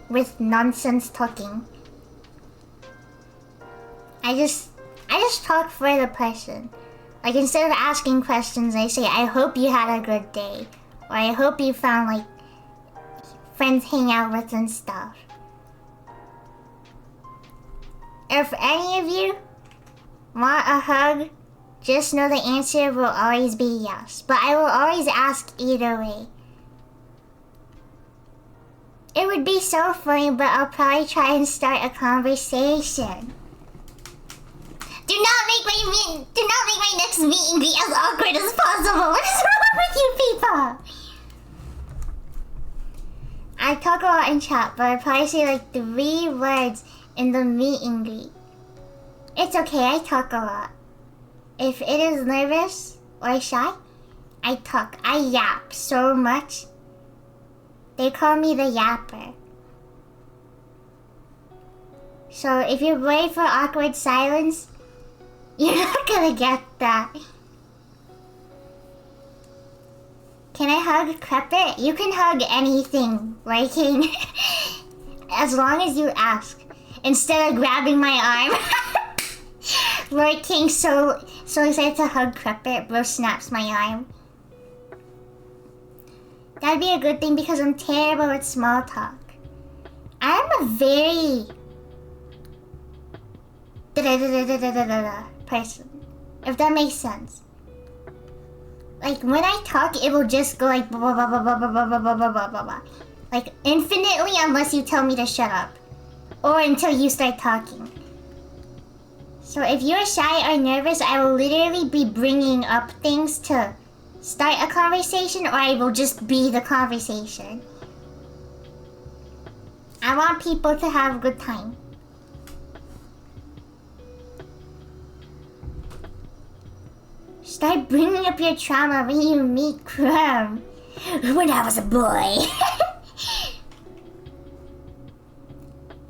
with nonsense talking. I just talk for the person. Like, instead of asking questions, I say, I hope you had a good day. Or I hope you found, like, friends hang out with and stuff. If any of you want a hug, just know the answer will always be yes. But I will always ask either way. It would be so funny, but I'll probably try and start a conversation. Do not make my next meet and greet as awkward as possible. What is wrong with you people? I talk a lot in chat, but I probably say like 3 words in the meet and greet. It's okay, I talk a lot. If it is nervous or shy, I talk. I yap so much. They call me the yapper. So if you're worried for awkward silence, you're not gonna get that. Can I hug Crepit? You can hug anything, right, King? As long as you ask. Instead of grabbing my arm. Lord King so excited to hug Crepit, bro snaps my arm. That'd be a good thing because I'm terrible with small talk. I'm a very person, if that makes sense. Like when I talk, it will just go like blah blah blah blah blah blah blah blah blah blah blah blah, like infinitely unless you tell me to shut up, or until you start talking. So if you're shy or nervous, I will literally be bringing up things to start a conversation, or I will just be the conversation. I want people to have a good time. Start bringing up your trauma when you meet Crumb. When I was a boy.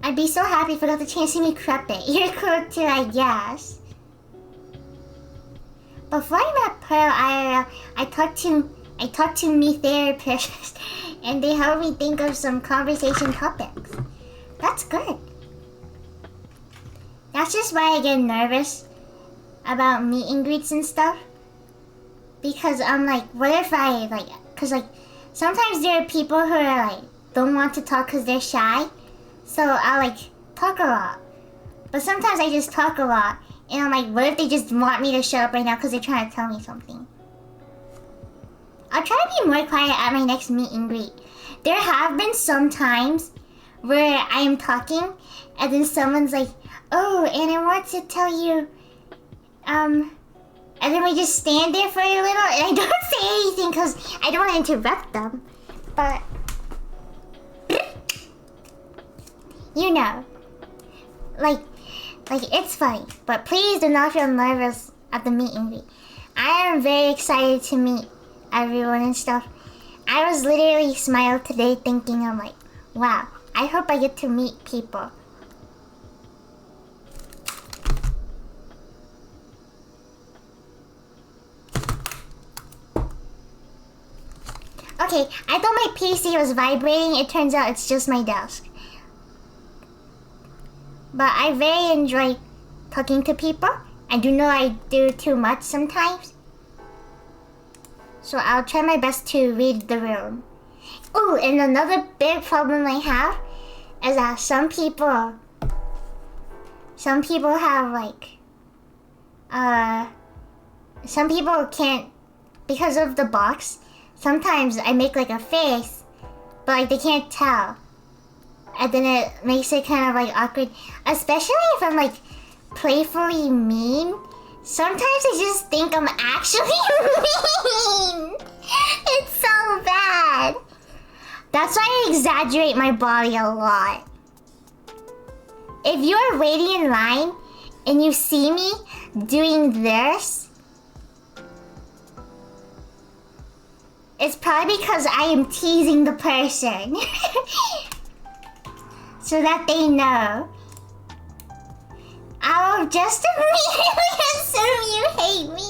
I'd be so happy if I got the chance to meet Crepit. You're cool too, I guess. Before I met Pearl IRL, I talked to me therapist, and they helped me think of some conversation topics. That's good. That's just why I get nervous about meet and greets and stuff. Because I'm like, what if I cause like, sometimes there are people who are like, don't want to talk cause they're shy. So I like talk a lot. But sometimes I just talk a lot. And I'm like, what if they just want me to shut up right now because they're trying to tell me something? I'll try to be more quiet at my next meet and greet. There have been some times where I am talking and then someone's like, oh, and I want to tell you, and then we just stand there for a little and I don't say anything because I don't want to interrupt them. But, you know, like it's funny, but please do not feel nervous at the meet and greet. I am very excited to meet everyone and stuff. I was literally smiling today thinking, I'm like, wow, I hope I get to meet people. Okay, I thought my PC was vibrating. It turns out it's just my desk. But I very enjoy talking to people. I do know I do too much sometimes. So I'll try my best to read the room. Oh, and another big problem I have is that some people have like, some people can't, because of the box, sometimes I make like a face, but like they can't tell. And then it makes it kind of like awkward. Especially if I'm like playfully mean. Sometimes I just think I'm actually mean. It's so bad. That's why I exaggerate my body a lot. If you are waiting in line and you see me doing this, it's probably because I am teasing the person. So that they know. I'll just immediately assume you hate me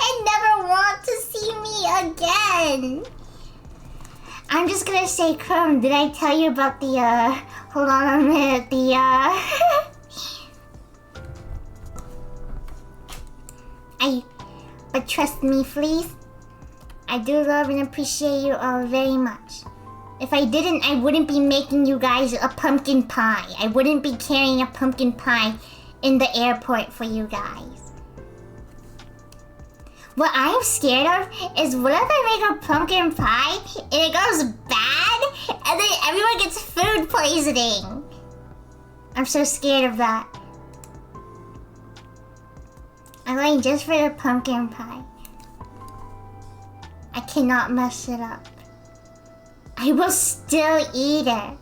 and never want to see me again. I'm just gonna say, Crumb, did I tell you about the, hold on a minute, but trust me, please. I do love and appreciate you all very much. If I didn't, I wouldn't be making you guys a pumpkin pie. I wouldn't be carrying a pumpkin pie in the airport for you guys. What I'm scared of is what if I make a pumpkin pie and it goes bad and then everyone gets food poisoning? I'm so scared of that. I'm going just for the pumpkin pie. I cannot mess it up. I will still eat it.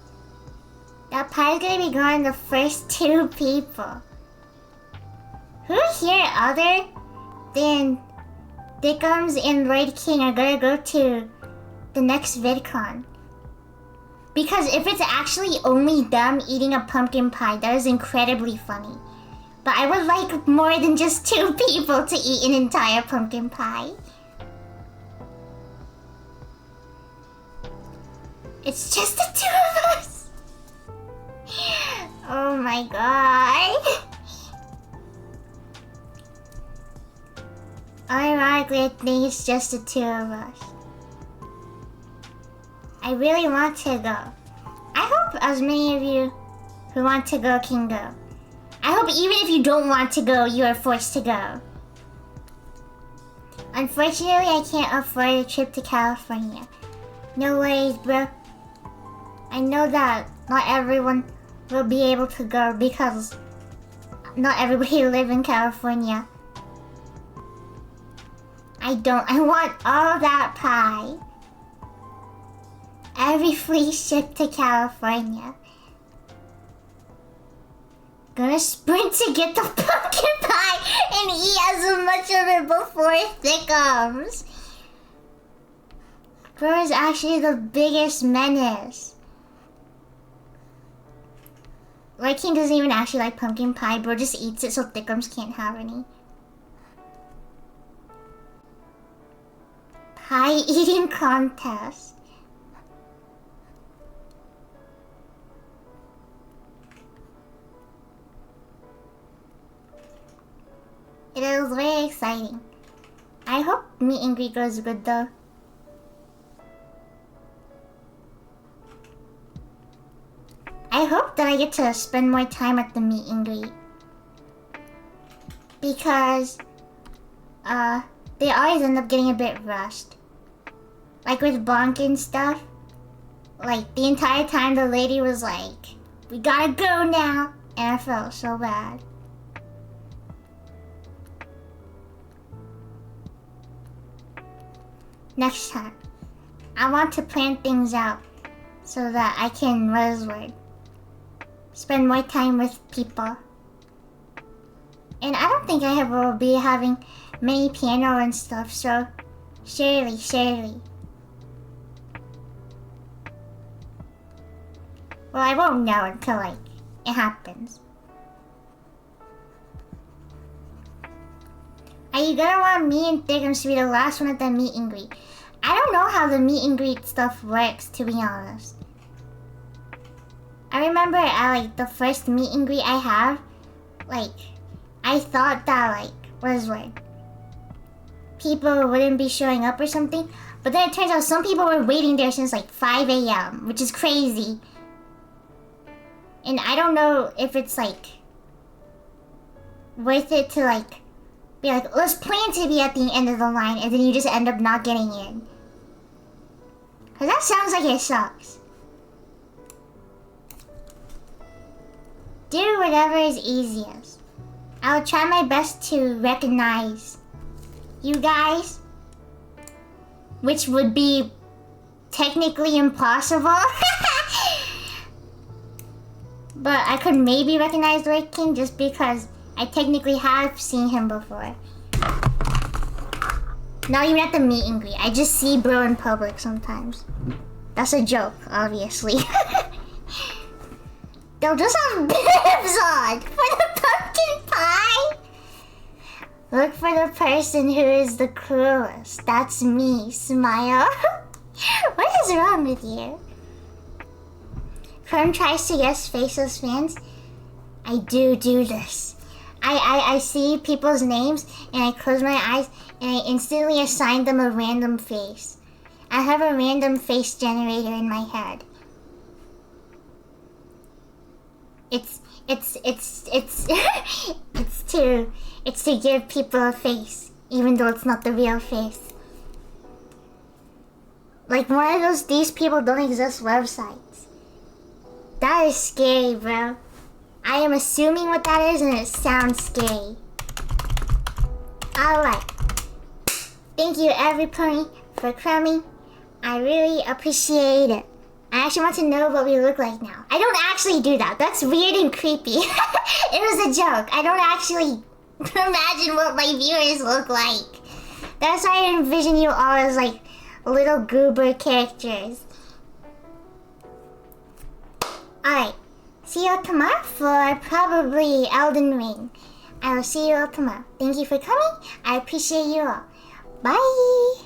That pie's gonna be going to the first 2 people. Who here other than Dickums and Lloyd King are gonna go to the next VidCon? Because if it's actually only them eating a pumpkin pie, that is incredibly funny. But I would like more than just 2 people to eat an entire pumpkin pie. It's just the 2 of us. Oh my god. Ironically, I think it's just the 2 of us. I really want to go. I hope as many of you who want to go can go. I hope even if you don't want to go, you are forced to go. Unfortunately, I can't afford a trip to California. No worries, bro. I know that not everyone will be able to go because not everybody lives in California. I want all that pie. Every free ship to California. Gonna sprint to get the pumpkin pie and eat as much of it before it thickums. Bro is actually the biggest menace. Lloyd King doesn't even actually like pumpkin pie. Bro just eats it so Thickums can't have any. Pie eating contest. It is very exciting. I hope meet and greet goes good though. I hope that I get to spend more time at the meet and greet. Because, they always end up getting a bit rushed. Like with Bonk and stuff. Like, the entire time the lady was like, we gotta go now. And I felt so bad. Next time, I want to plan things out so that I can spend more time with people. And I don't think I will be having many piano and stuff, so surely. Well, I won't know until like it happens. Are you gonna want me and Thickums to be the last one at the meet and greet? I don't know how the meet and greet stuff works, to be honest. I remember at like the first meet and greet I had, like, I thought that like, what is the word? People wouldn't be showing up or something. But then it turns out some people were waiting there since like 5 a.m., which is crazy. And I don't know if it's like worth it to like be like, let's plan to be at the end of the line, and then you just end up not getting in. Cause that sounds like it sucks. Do whatever is easiest. I'll try my best to recognize you guys, which would be technically impossible. But I could maybe recognize the Red King just because I technically have seen him before. Not even at the meet and greet. I just see bro in public sometimes. That's a joke, obviously. They'll just have bibs on for the pumpkin pie. Look for the person who is the cruelest. That's me. Smile. What is wrong with you? Crumb tries to guess faceless fans. I do this. I see people's names and I close my eyes and I instantly assign them a random face. I have a random face generator in my head. It's to give people a face, even though it's not the real face. Like one of these people don't exist websites. That is scary, bro. I am assuming what that is and it sounds scary. Alright. Thank you everybody for coming. I really appreciate it. I actually want to know what we look like now. I don't actually do that. That's weird and creepy. It was a joke. I don't actually imagine what my viewers look like. That's why I envision you all as like little goober characters. Alright. See you all tomorrow for probably Elden Ring. I will see you all tomorrow. Thank you for coming. I appreciate you all. Bye!